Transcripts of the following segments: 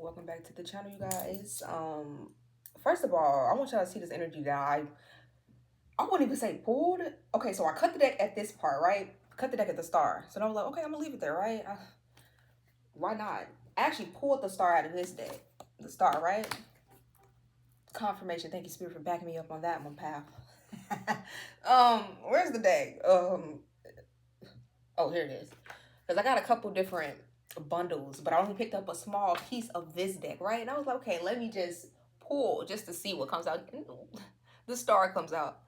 Welcome back to the channel, you guys. First of all, I want y'all to see this energy that I wouldn't even say pulled. Okay, so I cut the deck at this part, right? Cut the deck at the star. So then I was like, okay, I'm gonna leave it there, right? Why not? I actually pulled the star out of this deck. The star, right? Confirmation. Thank you, Spirit, for backing me up on that one, pal. Where's the deck? Oh, here it is. Because I got a couple different bundles, but I only picked up a small piece of this deck, right? And I was like, okay, let me just pull just to see what comes out. The star comes out.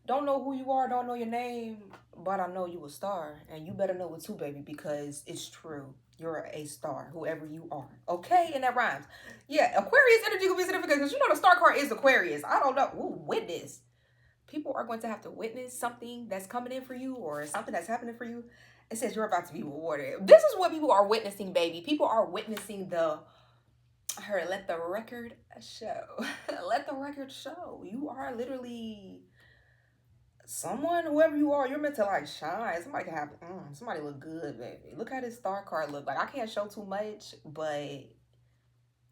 Don't know who you are, don't know your name, but I know you a star. And you better know it too, baby, because it's true. You're a star, whoever you are. Okay? And that rhymes. Yeah, Aquarius energy will be significant because you know the star card is Aquarius. I don't know. Ooh, witness. People are going to have to witness something that's coming in for you or something that's happening for you. It says you're about to be rewarded. This is what people are witnessing, baby. People are witnessing her let the record show. Let the record show. You are literally someone, whoever you are, you're meant to like shine. Somebody can have somebody look good, baby. Look how this star card look. Like I can't show too much, but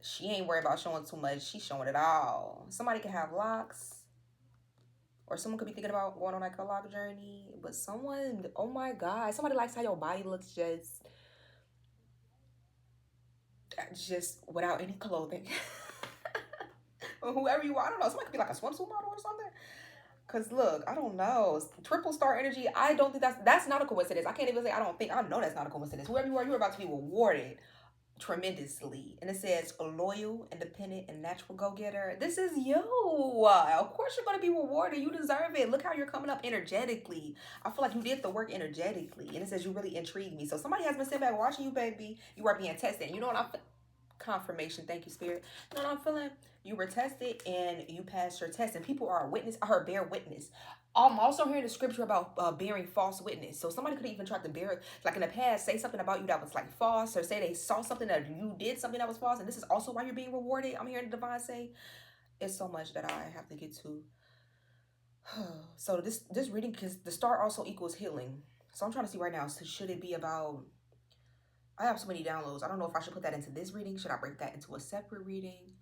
she ain't worried about showing too much. She's showing it all. Somebody can have locks. Or someone could be thinking about going on like a lock journey. But someone, oh my God, somebody likes how your body looks just without any clothing. Or whoever you are, I don't know. Somebody could be like a swimsuit model or something. Cause look, I don't know. Triple star energy. I don't think that's not a coincidence. I can't even say I don't think. I know that's not a coincidence. Whoever you are, you're about to be rewarded tremendously. And it says loyal, independent, and natural go-getter. This is you. Of course you're going to be rewarded. You deserve it. Look how you're coming up energetically. I feel like you did the work energetically. And it says you really intrigued me. So somebody has been sitting back watching you, baby. You are being tested. You know what I'm confirmation. Thank you, Spirit. You know what I'm feeling? You were tested and you passed your test. And people are a witness. I heard bear witness. I'm also hearing the scripture about bearing false witness. So somebody could even try to bear, like in the past, say something about you that was like false, or say they saw something that you did something that was false, and this is also why you're being rewarded. I'm hearing the divine say, it's so much that I have to get to. So this reading, because the star also equals healing. So I'm trying to see right now. So should it be about? I have so many downloads. I don't know if I should put that into this reading. Should I break that into a separate reading?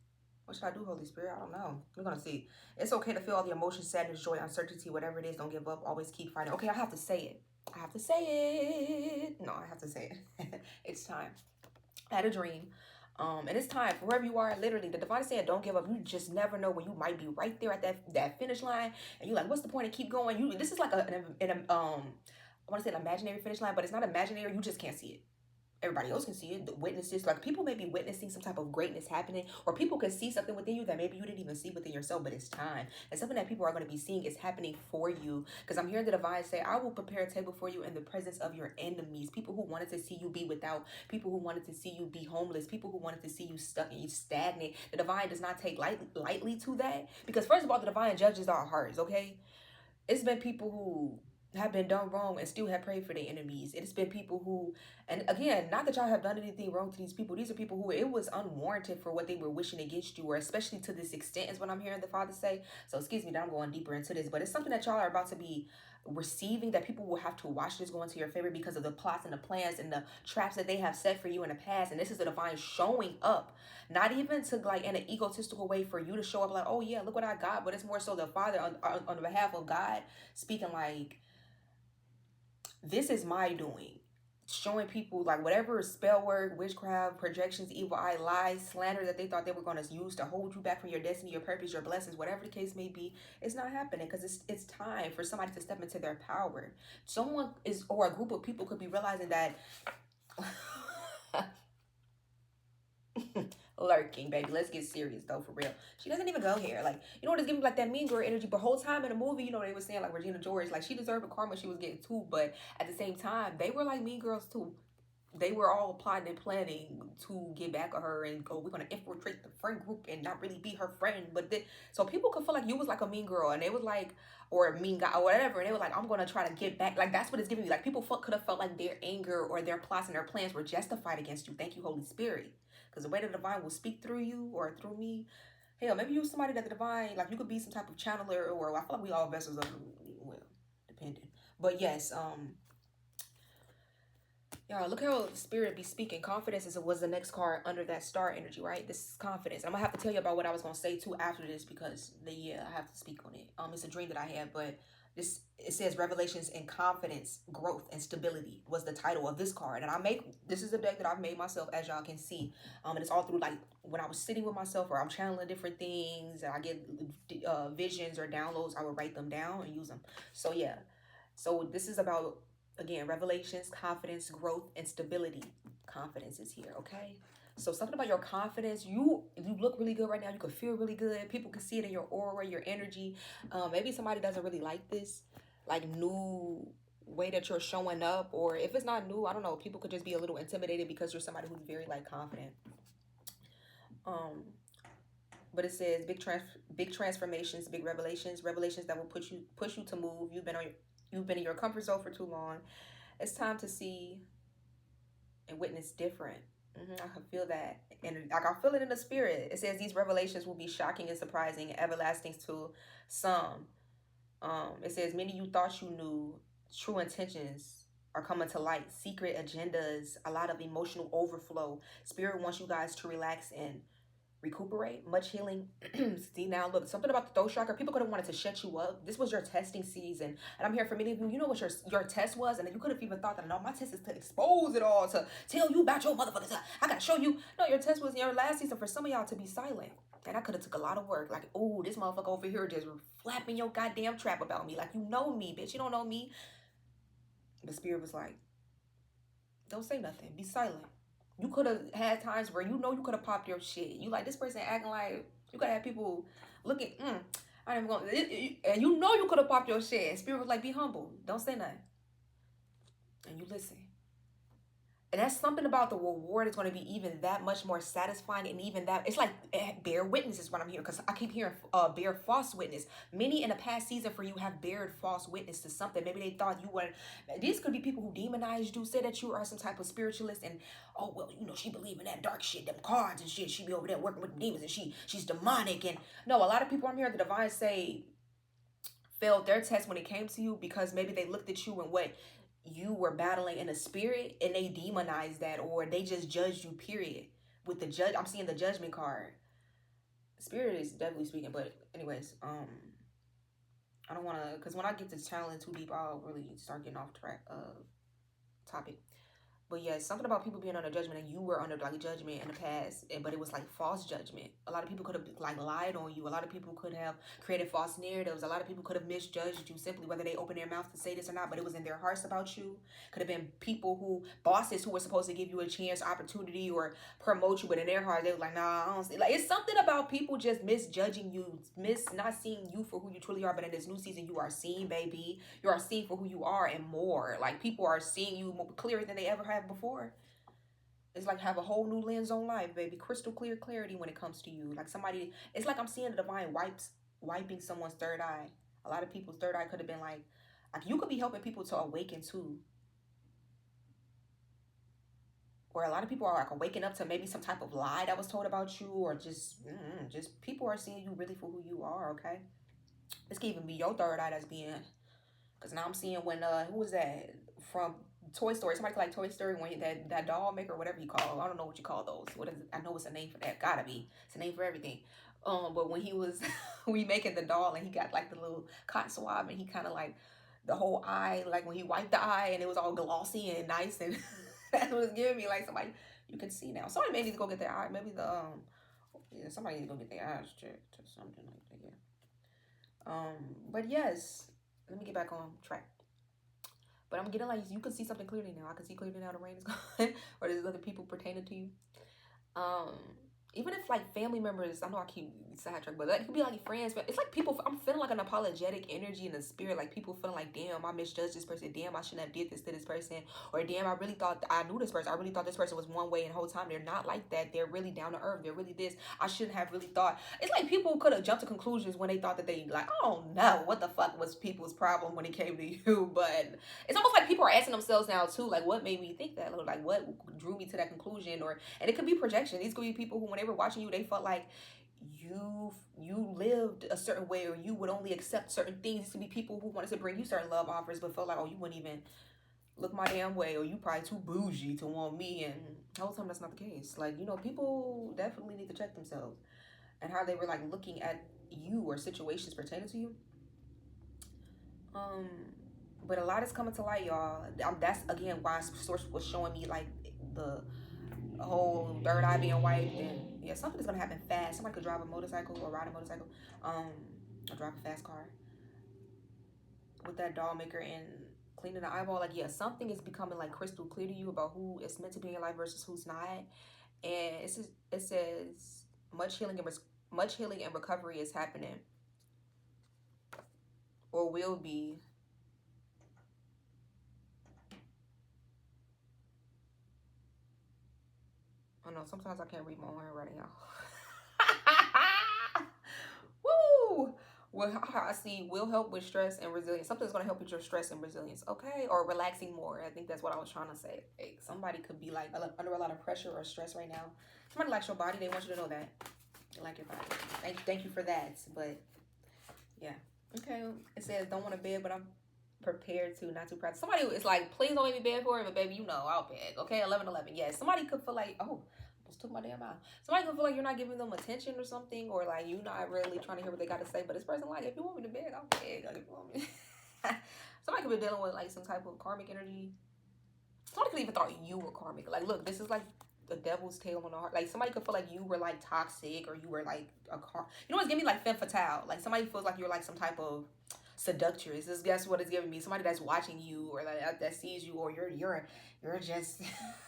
What should I do, Holy Spirit? I don't know. We're going to see. It's okay to feel all the emotions, sadness, joy, uncertainty, whatever it is. Don't give up. Always keep fighting. Okay, I have to say it. I have to say it. No, I have to say it. It's time. I had a dream. And it's time for wherever you are. Literally, the divine is saying, "Don't give up." You just never know when you might be right there at that finish line, and you're like, "What's the point of keep going?" This is like I want to say an imaginary finish line, but it's not imaginary. You just can't see it. Everybody else can see it. The witnesses, like people may be witnessing some type of greatness happening, or people can see something within you that maybe you didn't even see within yourself, but it's time. And something that people are going to be seeing is happening for you. Because I'm hearing the divine say, I will prepare a table for you in the presence of your enemies. People who wanted to see you be without, people who wanted to see you be homeless, people who wanted to see you stuck and you stagnant. The divine does not take lightly to that. Because first of all, the divine judges our hearts, okay? It's been people who have been done wrong and still have prayed for their enemies. It's been people who, and again, not that y'all have done anything wrong to these people. These are people who it was unwarranted for what they were wishing against you, or especially to this extent is what I'm hearing the Father say. So excuse me that I'm going deeper into this, but it's something that y'all are about to be receiving, that people will have to watch this go into your favor because of the plots and the plans and the traps that they have set for you in the past. And this is the divine showing up, not even to like in an egotistical way for you to show up like, oh yeah, look what I got, but it's more so the Father on the behalf of God speaking like, this is my doing. Showing people like whatever spell work, witchcraft, projections, evil eye, lies, slander that they thought they were going to use to hold you back from your destiny, your purpose, your blessings, whatever the case may be, it's not happening because it's time for somebody to step into their power. Someone is, or a group of people could be realizing that lurking, baby. Let's get serious though, for real. She doesn't even go here. Like, you know what, it's giving like that mean girl energy. But whole time in the movie, you know, they were saying like Regina George, like she deserved the karma she was getting too. But at the same time, they were like mean girls too. They were all plotting and planning to get back at her and go, we're gonna infiltrate the friend group and not really be her friend. But then, so people could feel like you was like a mean girl, and they was like, or a mean guy or whatever, and they were like, I'm gonna try to get back. Like that's what it's giving me. Like people could have felt like their anger or their plots and their plans were justified against you. Thank you, Holy Spirit. Because the way the divine will speak through you or through me, hell, maybe you're somebody that the divine, like you could be some type of channeler, or I feel like we all vessels of, well, depending. But yes, Y'all, look how the spirit be speaking. Confidence is was the next card under that star energy, right? This is confidence. I'm gonna have to tell you about what I was gonna say too after this because I have to speak on it. It's a dream that I had, but this it says revelations and confidence, growth and stability was the title of this card. And this is a deck that I've made myself, as y'all can see. And it's all through like when I was sitting with myself or I'm channeling different things and I get visions or downloads, I would write them down and use them. So yeah, so this is about, again, revelations, confidence, growth, and stability. Confidence is here, okay? So something about your confidence, you look really good right now. You can feel really good. People can see it in your aura, your energy. Maybe somebody doesn't really like this, like new way that you're showing up, or if it's not new, I don't know. People could just be a little intimidated because you're somebody who's very like confident. Um, but it says big transformations, big revelations that will push you to move. You've been in your comfort zone for too long. It's time to see and witness different. I can feel that, and like I feel it in the spirit. It says these revelations will be shocking and surprising, and everlasting to some. It says many you thought you knew, true intentions are coming to light, secret agendas, a lot of emotional overflow. Spirit wants you guys to relax and recuperate, much healing. See, now look, something about the throat chakra, people could have wanted to shut you up. This was your testing season, and I'm here for many of you. You know what your test was, and you could have even thought that, no, my test is to expose it all, to tell you about your motherfuckers. I gotta show you. No, your test was your last season for some of y'all to be silent. And I could have took a lot of work. Like, oh, this motherfucker over here just flapping your goddamn trap about me. Like, you know me, bitch. You don't know me. The spirit was like, don't say nothing. Be silent. You could have had times where you know you could have popped your shit. You like this person acting like you could have people looking. I ain't gonna. And you know you could have popped your shit. And spirit was like, be humble. Don't say nothing. And you listen. And that's something about the reward is going to be even that much more satisfying, and even that it's like bear witness is what I'm hearing, because I keep hearing bear false witness. Many in the past season for you have bared false witness to something. Maybe they thought you were. These could be people who demonized you, say that you are some type of spiritualist, and oh well, you know she believe in that dark shit, them cards and shit. She be over there working with demons, and she's demonic. And no, a lot of people I'm hearing the divine say failed their test when it came to you because maybe they looked at you and what you were battling in a spirit and they demonized that, or they just judged you, period. With the judge, I'm seeing the judgment card. Spirit is definitely speaking, but anyways, I don't want to, because when I get to channeling too deep, I'll really start getting off track of topic. But yeah, something about people being under judgment, and you were under like judgment in the past, but it was like false judgment. A lot of people could have like lied on you. A lot of people could have created false narratives. A lot of people could have misjudged you simply whether they opened their mouth to say this or not, but it was in their hearts about you. Could have been people bosses who were supposed to give you a chance, opportunity, or promote you, but in their heart they were like, nah, I don't see. Like it's something about people just misjudging you, not seeing you for who you truly are. But in this new season, you are seen, baby. You are seen for who you are and more. Like people are seeing you more clearer than they ever have before. It's like have a whole new lens on life, baby. Crystal clear clarity when it comes to you. Like somebody, it's like I'm seeing the divine wiping someone's third eye. A lot of people's third eye could have been like you could be helping people to awaken too. Or a lot of people are like waking up to maybe some type of lie that was told about you, or just people are seeing you really for who you are. Okay, this can even be your third eye that's being. Because now I'm seeing when who was that from Toy Story? Somebody like Toy Story, when that doll maker, whatever you call. I don't know what you call those. What is it? I know it's a name for that. Gotta be. It's a name for everything. But when he was we making the doll and he got like the little cotton swab and he kind of like the whole eye, like when he wiped the eye and it was all glossy and nice, and that's what it's giving me, like somebody you can see now. Somebody may need to go get their eye. Maybe the yeah, somebody needs to go get their eyes checked or something like that. Yeah. But yes, let me get back on track. But I'm getting like you can see something clearly now. I can see clearly now the rain is gone, or there's other people pertaining to you. Um, Even if like family members, I know I keep sidetracked, but it could be like friends. But it's like people. I'm feeling like an apologetic energy in the spirit. Like people feeling like, damn, I misjudged this person. Damn, I shouldn't have did this to this person. Or damn, I really thought I knew this person. I really thought this person was one way, and the whole time they're not like that. They're really down to earth. They're really this. I shouldn't have really thought. It's like people could have jumped to conclusions when they thought that they like, I don't know what the fuck was people's problem when it came to you. But it's almost like people are asking themselves now too, like what made me think that? Like what drew me to that conclusion? Or and it could be projection. These could be people who when they were watching you, they felt like you lived a certain way, or you would only accept certain things. To be people who wanted to bring you certain love offers but felt like, oh, you wouldn't even look my damn way, or you probably too bougie to want me. And the whole time that's not the case. Like, you know, people definitely need to check themselves and how they were like looking at you or situations pertaining to you. Um, but a lot is coming to light, y'all. That's again why source was showing me like the whole third eye being wiped, and yeah, something is gonna happen fast. Somebody could drive a motorcycle or ride a motorcycle, um, or drive a fast car with that doll maker and cleaning the eyeball. Like, yeah, something is becoming like crystal clear to you about who is meant to be in your life versus who's not. And it says much healing and much healing and recovery is happening or will be. I know sometimes I can't read my own handwriting, y'all. Woo! Well, I see will help with stress and resilience. Something's going to help with your stress and resilience, okay? Or relaxing more. I think that's what I was trying to say. Hey, somebody could be like under a lot of pressure or stress right now. Somebody likes your body. They want you to know that. They like your body. Thank you for that. But yeah. Okay. It says don't want to beg, but I'm prepared to, not too proud. Somebody is like, please don't make me beg for it, but baby, you know I'll beg. Okay, 11:11. Yes, somebody could feel like, oh, I just took my damn mouth. Somebody could feel like you're not giving them attention or something, or like you're not really trying to hear what they got to say. But this person like, if you want me to beg, I'll beg. Like, if you want me. Somebody could be dealing with like some type of karmic energy. Somebody could even thought you were karmic. Like, look, this is like the devil's tail on the heart. Like, somebody could feel like you were like toxic, or you were like a You know what's giving me like femme fatale. Like, somebody feels like you're like some type of seductress. This guess what it's giving me. Somebody that's watching you, or like that sees you, or you're just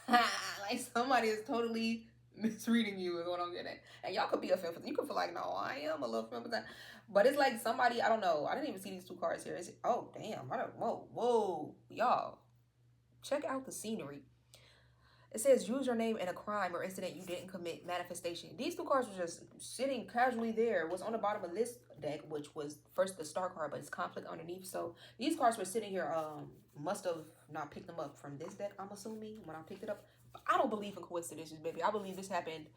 like somebody is totally misreading you is what I'm getting at. And y'all could be a femme fatale. You could feel like, no, I am a little femme fatale. But it's like somebody, I don't know. I didn't even see these two cards here. Is it, oh damn. Whoa. Y'all. Check out the scenery. It says use your name in a crime or incident you didn't commit. Manifestation. These two cards were just sitting casually there. What's on the bottom of this deck, which was first the star card, but it's conflict underneath. So these cards were sitting here. Must have not picked them up from this deck, I'm assuming, when I picked it up. I don't believe in coincidences, baby. I believe this happened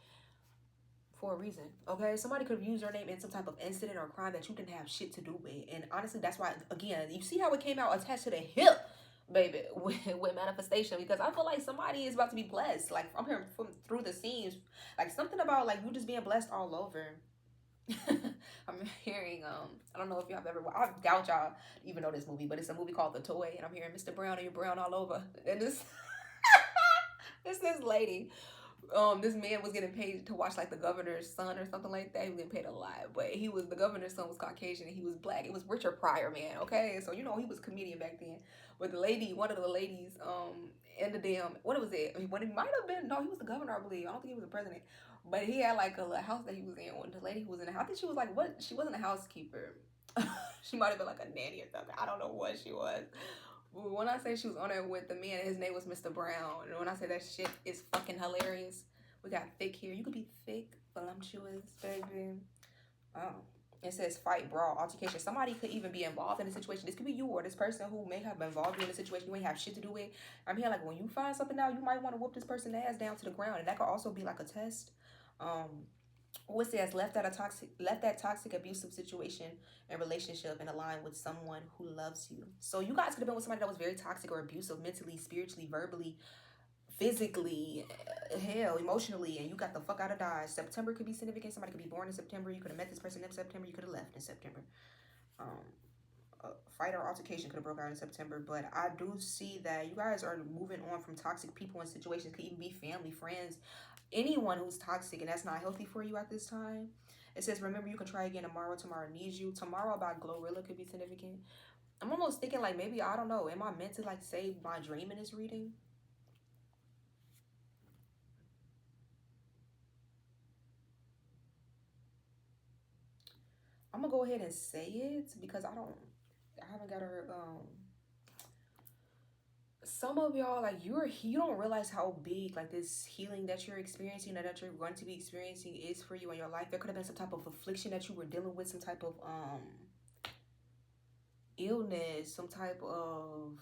for a reason. Okay, somebody could have used your name in some type of incident or crime that you didn't have shit to do with. And honestly, that's why, again, you see how it came out attached to the hip, baby, with manifestation, because I feel like somebody is about to be blessed. Like, I'm hearing from through the scenes, like something about like you just being blessed all over. I'm hearing I don't know if y'all have ever, I doubt y'all even know this movie, but it's a movie called The Toy, and I'm hearing Mr. Brown and you're brown all over. And this it's this lady, this man was getting paid to watch like the governor's son or something like that. He was getting paid a lot, but the governor's son was Caucasian and he was black. It was Richard Pryor, man. Okay, so you know he was a comedian back then. But one of the ladies, in the damn, what was it? I mean, what it might have been, no, he was the governor, I believe. I don't think he was the president, but he had like a little house that he was in. When the lady who was in the house, I think she was like, what? She wasn't a housekeeper. She might have been like a nanny or something. I don't know what she was. When I say she was on there with the man, his name was Mr. Brown. And when I say that shit is fucking hilarious, we got thick here. You could be thick, voluptuous, baby. Oh. It says fight, brawl, altercation. Somebody could even be involved in the situation. This could be you or this person who may have been involved in the situation you ain't have shit to do with. I'm here like when you find something out, you might want to whoop this person's ass down to the ground. And that could also be like a test. What says left that toxic abusive situation and relationship and align with someone who loves you. So you guys could have been with somebody that was very toxic or abusive mentally, spiritually, verbally, physically, hell, emotionally, and you got the fuck out of Dodge. September could be significant. Somebody could be born in September. You could have met this person in September. You could have left in September. A fight or altercation could have broke out in September, but I do see that you guys are moving on from toxic people and situations. Could even be family, friends, anyone who's toxic, and that's not healthy for you at this time. It says, remember, you can try again tomorrow. Tomorrow needs you. Tomorrow about Glorilla could be significant. I'm almost thinking like maybe, I don't know, am I meant to like say my dream in this reading? I'm gonna go ahead and say it because I haven't got her some of y'all, like, you don't realize how big like this healing that you're experiencing or that you're going to be experiencing is for you in your life. There could have been some type of affliction that you were dealing with, some type of illness, some type of,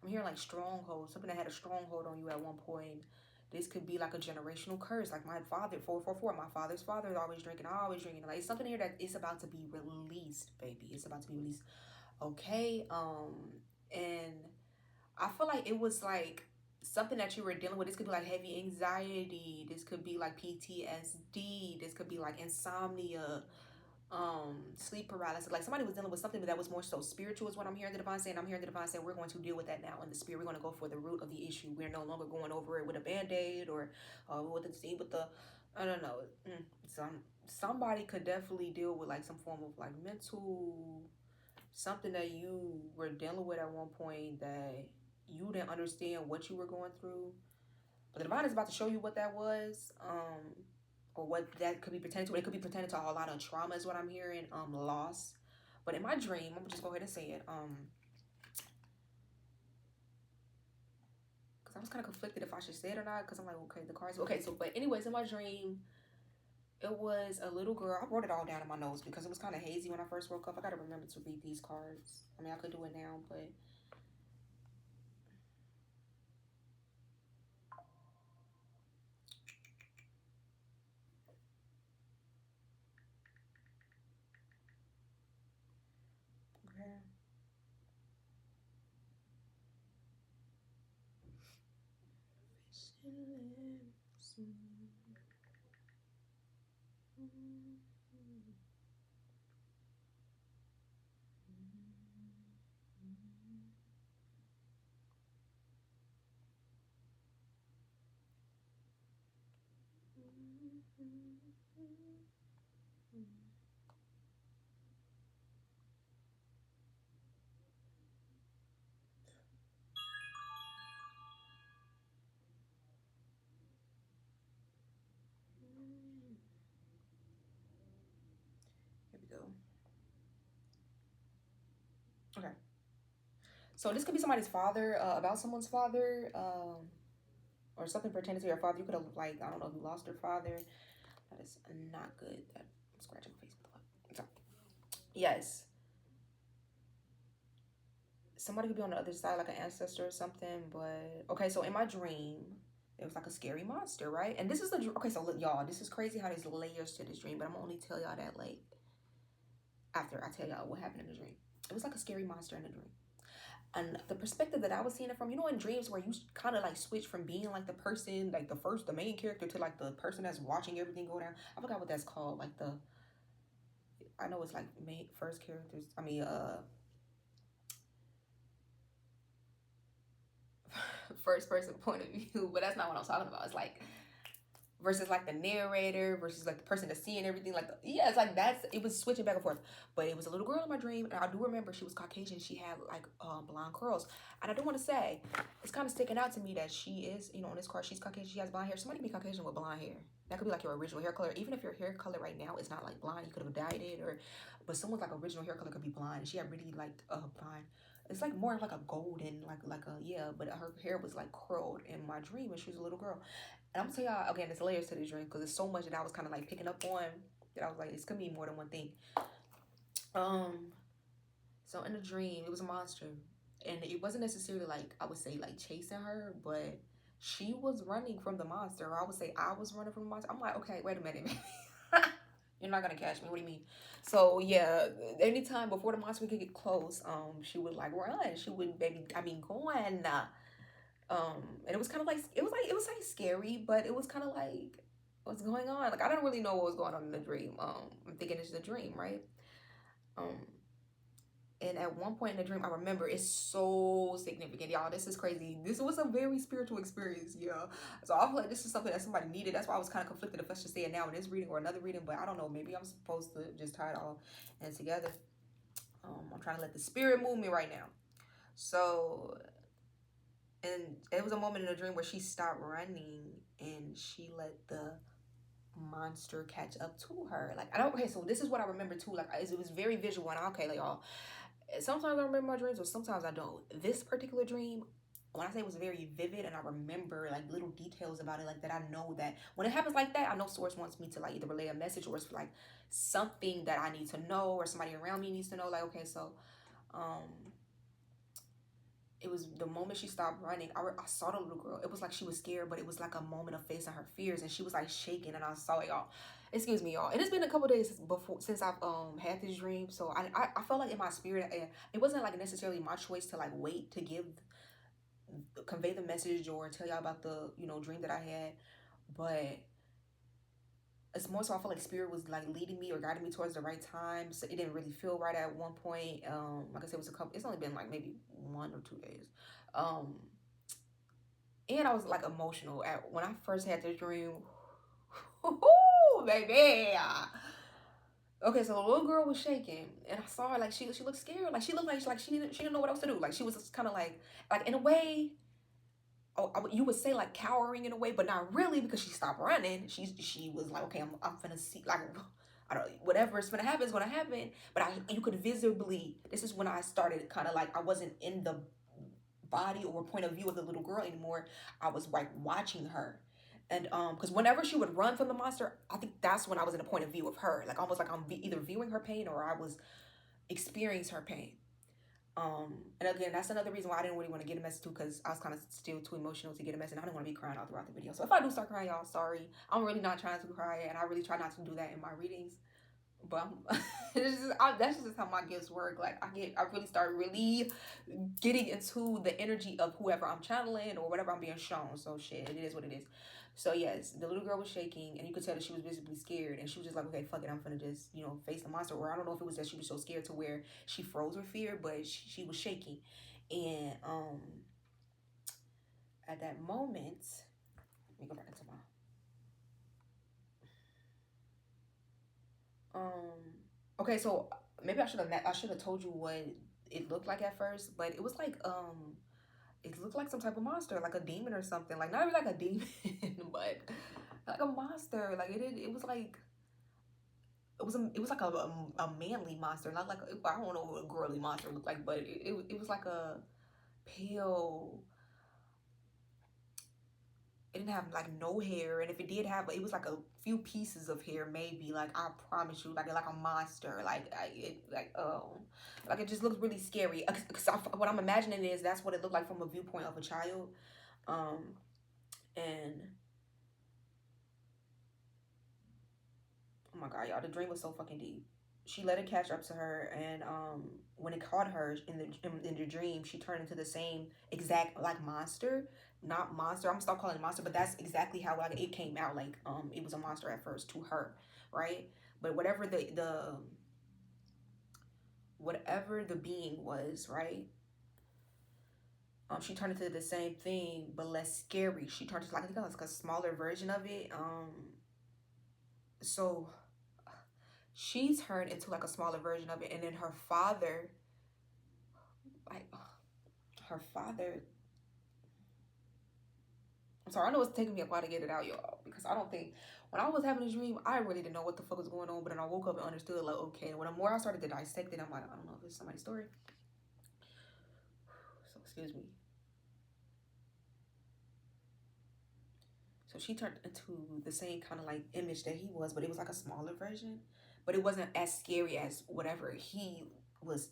I'm hearing like stronghold, something that had a stronghold on you at one point. This could be like a generational curse. Like my father, 444, my father's father is always drinking, always drinking. Like, it's something here that is about to be released, baby. It's about to be released. Okay. And I feel like it was like something that you were dealing with. This could be like heavy anxiety. This could be like PTSD. This could be like insomnia, sleep paralysis. Like somebody was dealing with something that was more so spiritual is what I'm hearing the divine saying. I'm hearing the divine saying we're going to deal with that now in the spirit. We're going to go for the root of the issue. We're no longer going over it with a band-aid or with the I don't know. Somebody could definitely deal with like some form of like mental something that you were dealing with at one point that you didn't understand what you were going through. But the divine is about to show you what that was. Or what that could be pertaining to. It could be pertaining to a lot of trauma is what I'm hearing, loss. But in my dream, I'm gonna just go ahead and say it. Because I was kind of conflicted if I should say it or not. Because I'm like, okay, the cards. Okay, so but anyways, in my dream, it was a little girl. I wrote it all down in my notes because it was kind of hazy when I first woke up. I gotta remember to read these cards. I mean, I could do it now, but okay. Here we go. Okay. So this could be somebody's father, about someone's father, or something pertaining to your father. You could have, like, I don't know, you lost your father. That is not good. That I'm scratching my face with the so, yes. Somebody could be on the other side, like an ancestor or something. But okay, so in my dream, it was like a scary monster, right? And this is the okay. So look, y'all, this is crazy how there's layers to this dream, but I'm gonna only tell y'all that like after I tell y'all what happened in the dream. It was like a scary monster in the dream. And the perspective that I was seeing it from, you know, in dreams where you kind of like switch from being like the person, like the main character to like the person that's watching everything go down. I forgot what that's called. Like I know it's like main first characters. I mean, first person point of view, but that's not what I'm talking about. It's like versus like the narrator versus like the person that's seeing everything. Like yeah, it's like it was switching back and forth. But it was a little girl in my dream, and I do remember she was Caucasian. She had like blonde curls, and I do want to say it's kind of sticking out to me that she is, you know, on this card she's Caucasian. She has blonde hair. Somebody can be Caucasian with blonde hair. That could be like your original hair color. Even if your hair color right now is not like blonde, you could have dyed it, or but someone's like original hair color could be blonde. She had really like blonde. It's like more like a golden, like a yeah, but her hair was like curled in my dream, and she was a little girl. And I'm gonna tell y'all again, there's layers to this dream because there's so much that I was kind of like picking up on that I was like, it's gonna be more than one thing. Um, so in the dream, it was a monster, and it wasn't necessarily like I would say like chasing her, but she was running from the monster. Or I would say I was running from the monster. I'm like, okay, wait a minute, you're not gonna catch me. What do you mean? So yeah, anytime before the monster could get close, she would like run. She would maybe, I mean, go on. And it was kind of like it was like scary, but it was kind of like what's going on. Like I don't really know what was going on in the dream. I'm thinking it's a dream, right? Um, and at one point in the dream, I remember it's so significant, y'all. This is crazy. This was a very spiritual experience, yeah. So I feel like this is something that somebody needed. That's why I was kind of conflicted if I should say it now in this reading or another reading, but I don't know. Maybe I'm supposed to just tie it all in together. I'm trying to let the spirit move me right now. So and it was a moment in a dream where she stopped running and she let the monster catch up to her. Like I don't. Okay, so this is what I remember too. Like it was very visual. And okay, like y'all. Sometimes I remember my dreams, or sometimes I don't. This particular dream, when I say it was very vivid, and I remember like little details about it, like that I know that when it happens like that, I know Source wants me to like either relay a message or it's like something that I need to know or somebody around me needs to know. Like okay, so um it was the moment she stopped running. I saw the little girl. It was like she was scared, but it was like a moment of facing her fears, and she was like shaking, and I saw it, y'all. Excuse me, y'all. And it's been a couple days since I've had this dream, so I felt like in my spirit, it wasn't like necessarily my choice to like wait to give convey the message or tell y'all about the, you know, dream that I had. But it's more so I feel like spirit was like leading me or guiding me towards the right time. So it didn't really feel right at one point. Like I said, it was a couple. It's only been like maybe 1 or 2 days. Um, and I was like emotional at when I first had this dream. Ooh, baby. Okay, so the little girl was shaking, and I saw her like she looked scared, like she didn't know what else to do. Like she was just kind of like in a way, oh, you would say like cowering in a way, but not really because she stopped running. She was like, okay, I'm finna see like I don't whatever's gonna happen is gonna happen. But you could visibly. This is when I started kind of like I wasn't in the body or point of view of the little girl anymore. I was like watching her. And because whenever she would run from the monster, I think that's when I was in a point of view of her, like almost like I'm either viewing her pain or I was experiencing her pain. And again, that's another reason why I didn't really want to get a message too, because I was kind of still too emotional to get a message. I didn't want to be crying all throughout the video. So if I do start crying, y'all, sorry. I'm really not trying to cry, and I really try not to do that in my readings. But that's just how my gifts work. Like I really start really getting into the energy of whoever I'm channeling or whatever I'm being shown. So shit, it is what it is. So yes, the little girl was shaking, and you could tell that she was visibly scared, and she was just like, okay, fuck it, I'm gonna just, you know, face the monster. Or I don't know if it was that she was so scared to where she froze with fear, but she was shaking, and at that moment, let me go back into my okay, so maybe I should have told you what it looked like at first, but it was like it looked like some type of monster, like a demon or something. Like not even like a demon, but like a monster. Like it was like it was like a manly monster, not like I don't know what a girly monster looked like, but it was like a pale. It didn't have like no hair, and if it did have, it was like a few pieces of hair, maybe. Like I promise you, like a monster. Like it just looks really scary. Cause what I'm imagining is that's what it looked like from a viewpoint of a child, um, and oh my god, y'all, the dream was so fucking deep. She let it catch up to her, and when it caught her in the dream, she turned into the same exact like monster, not monster. I'm gonna stop calling it monster, but that's exactly how like it came out. Like it was a monster at first to her, right? But whatever the being was, right? She turned into the same thing, but less scary. She turned into like a smaller version of it. So she turned into like a smaller version of it, and then like her father. I'm sorry, I know it's taking me a while to get it out, y'all, because I don't think when I was having a dream, I really didn't know what the fuck was going on. But then I woke up and understood, like, okay. When the more I started to dissect it, I'm like, I don't know if it's somebody's story. So excuse me. So she turned into the same kind of like image that he was, but it was like a smaller version. But it wasn't as scary as whatever he was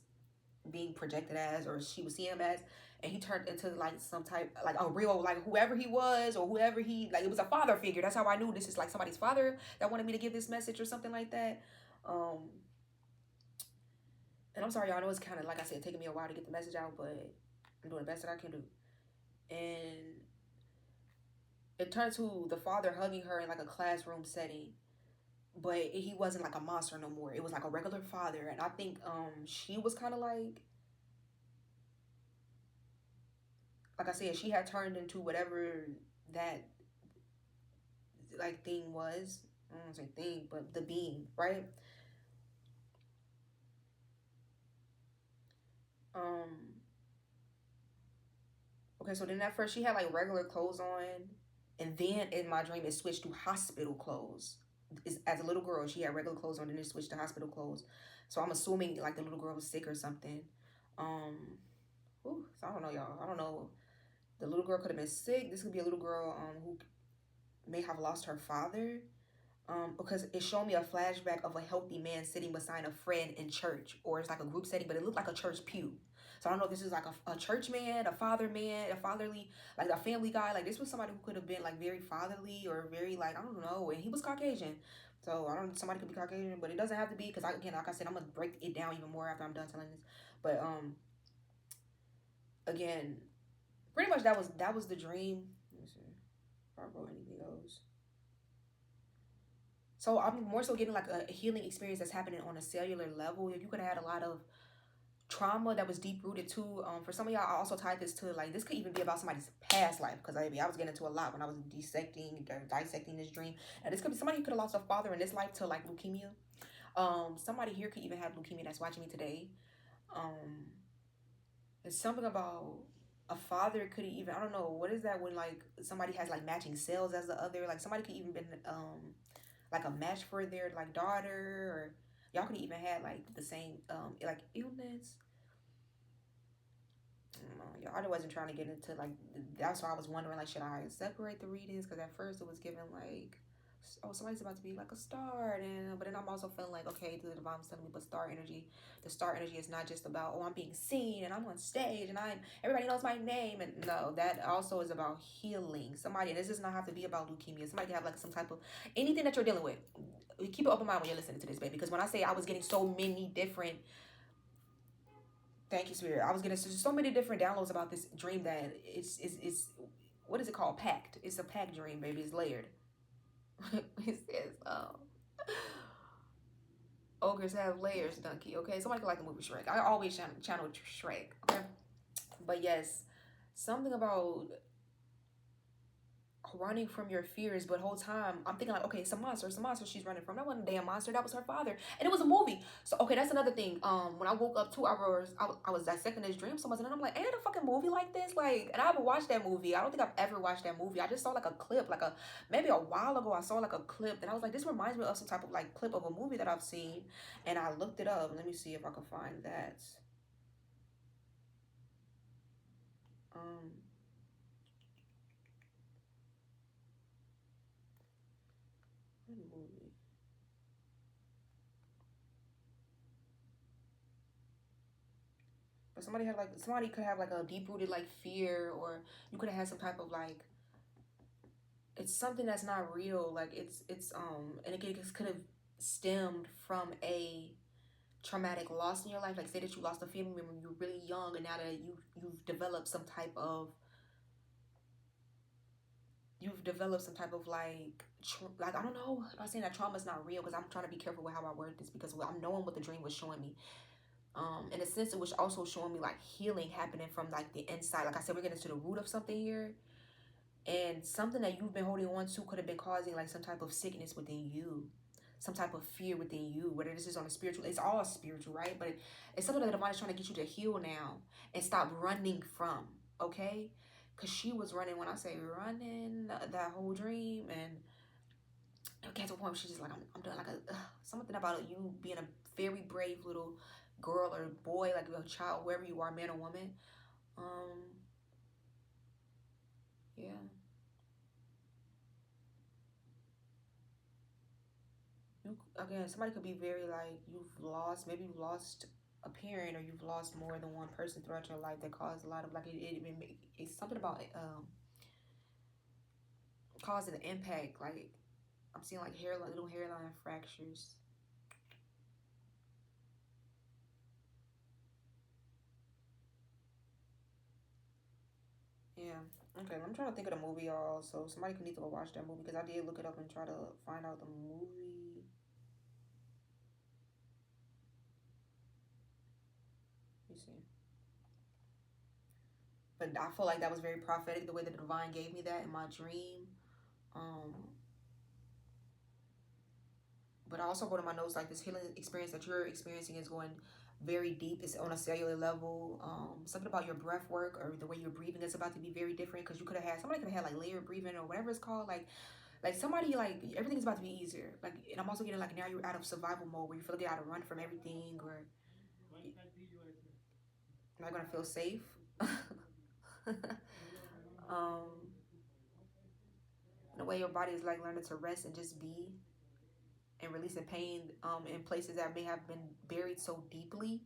being projected as or she was seeing him as. And he turned into like some type like a real like whoever he was or whoever he like it was a father figure. That's how I knew this is like somebody's father that wanted me to give this message or something like that. And I'm sorry, y'all, I know it's kind of like I said taking me a while to get the message out, but I'm doing the best that I can do. And it turned to the father hugging her in like a classroom setting, but he wasn't like a monster no more. It was like a regular father. And I think she was kind of like I said, she had turned into whatever that like thing was. I don't want to say thing, but the being, right? Um. Okay, so then at first she had like regular clothes on, and then in my dream it switched to hospital clothes. As a little girl, she had regular clothes on, and then it switched to hospital clothes. So I'm assuming like the little girl was sick or something. Um. So I don't know, y'all. I don't know. The little girl could have been sick. This could be a little girl who may have lost her father. Because it showed me a flashback of a healthy man sitting beside a friend in church, or it's like a group setting, but it looked like a church pew. So I don't know if this is like a church man, a father man, a fatherly, like a family guy. Like this was somebody who could have been like very fatherly or very like I don't know, and he was Caucasian. So I don't. Somebody could be Caucasian, but it doesn't have to be because again, like I said, I'm gonna break it down even more after I'm done telling this. But again, Pretty much that was the dream. Let me see if I wrote anything else. So I'm more so getting like a healing experience that's happening on a cellular level. You could have had a lot of trauma that was deep rooted too. For some of y'all, I also tied this to like this could even be about somebody's past life because I was getting into a lot when I was dissecting this dream, and this could be somebody who could have lost a father in this life to like leukemia. Somebody here could even have leukemia that's watching me today. Um, it's something about a father could even, I don't know what is that when like somebody has like matching cells as the other, like somebody could even been like a match for their like daughter, or y'all could even had like the same like illness. Y'all, I wasn't trying to get into like that's why I was wondering like should I separate the readings because at first it was given like oh somebody's about to be like a star and but then I'm also feeling like okay the divine was telling me but the star energy is not just about oh I'm being seen and I'm on stage and I'm everybody knows my name and no that also is about healing somebody and this does not have to be about leukemia somebody can have like some type of anything that you're dealing with keep an open mind when you're listening to this baby because when I say I was getting so many different thank you, Spirit. I was getting so many different downloads about this dream that it's what is it called? Packed. It's a packed dream, baby. It's layered. It says, ogres have layers, donkey. Okay, somebody could like the movie Shrek. I always channel Shrek. Okay, but yes, something about running from your fears, but whole time I'm thinking like, okay, it's a monster she's running from. That wasn't a damn monster, that was her father. And it was a movie. So okay, that's another thing. When I woke up 2 hours, I was dissecting this dream so much, and then I'm like, ain't it a fucking movie like this? Like, and I haven't watched that movie. I don't think I've ever watched that movie. I just saw like a clip, like a maybe a while ago I saw like a clip, and I was like, this reminds me of some type of like clip of a movie that I've seen. And I looked it up. Let me see if I can find that. Um what movie? But somebody could have like a deep rooted like fear, or you could have had some type of like it's something that's not real. Like and again, it could have stemmed from a traumatic loss in your life. Like say that you lost a family member when you were really young, and now that you've developed some type of like I don't know. I'm not saying that trauma is not real because I'm trying to be careful with how I word this because I'm knowing what the dream was showing me. In a sense, it was also showing me like healing happening from like the inside. Like I said, we're getting to the root of something here, and something that you've been holding on to could have been causing like some type of sickness within you, some type of fear within you, whether this is on a spiritual, it's all spiritual, right? But it's something that the divine is trying to get you to heal now and stop running from, okay? Because she was running, when I say running that whole dream, and it got to a point where she's just like I'm done, like something about you being a very brave little girl or boy, like a child, wherever you are, man or woman. um yeah. You again, somebody could be very like maybe you've lost a parent or you've lost more than one person throughout your life that caused a lot of like it's something about causing an impact. Like I'm seeing like little hairline fractures. Yeah. Okay, I'm trying to think of the movie, y'all. So somebody could need to go watch that movie because I did look it up and try to find out the movie. Let me see. But I feel like that was very prophetic the way that the divine gave me that in my dream. Um, but I also wrote in my notes like this healing experience that you're experiencing is going very deep. It's on a cellular level. Something about your breath work or the way you're breathing is about to be very different because you could have had somebody could have had like layered breathing or whatever it's called. Like somebody like everything's about to be easier. Like and I'm also getting like now you're out of survival mode where you feel like you got to run from everything or am I gonna feel safe? um, the way your body is like learning to rest and just be and releasing pain in places that may have been buried so deeply.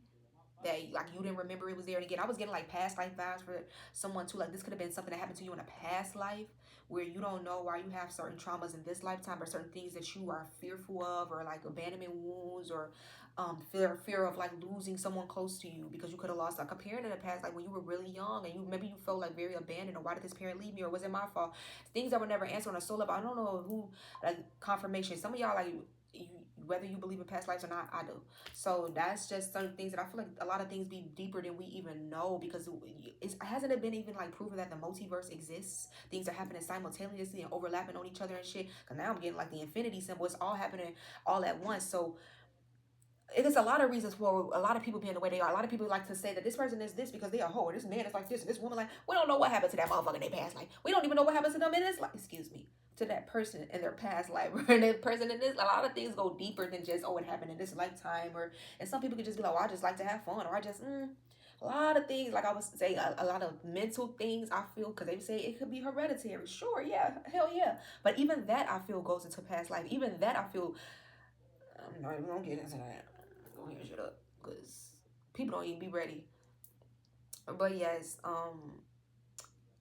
that like you didn't remember it was there. And again, I was getting like past life vibes for someone too. Like this could have been something that happened to you in a past life where you don't know why you have certain traumas in this lifetime, or certain things that you are fearful of, or like abandonment wounds, or fear of like losing someone close to you because you could have lost like a parent in the past, like when you were really young and you maybe you felt like very abandoned, or why did this parent leave me, or was it my fault? Things that were never answered on a soul level. I don't know who, like confirmation. Some of y'all like you, whether you believe in past lives or not, I do. So that's just some things that I feel like a lot of things be deeper than we even know, because hasn't it been even like proven that the multiverse exists? Things are happening simultaneously and overlapping on each other and shit. Cause now I'm getting like the infinity symbol. It's all happening all at once. So it is a lot of reasons for a lot of people being the way they are. A lot of people like to say that this person is this because they are whole. This man is like this, and this woman like, we don't know what happened to that motherfucker in their past life. We don't even know what happens to them in this life. Excuse me, to that person in their past life, or that person in this. A lot of things go deeper than just, oh, it happened in this lifetime, or and some people could just be like, well, I just like to have fun, or I just a lot of things, like I was saying, a lot of mental things I feel, because they say it could be hereditary. Sure, yeah, hell yeah. But even that I feel goes into past life. Even that I feel, I'm not even gonna get into that. Go ahead and shut up, because people don't even be ready. But yes,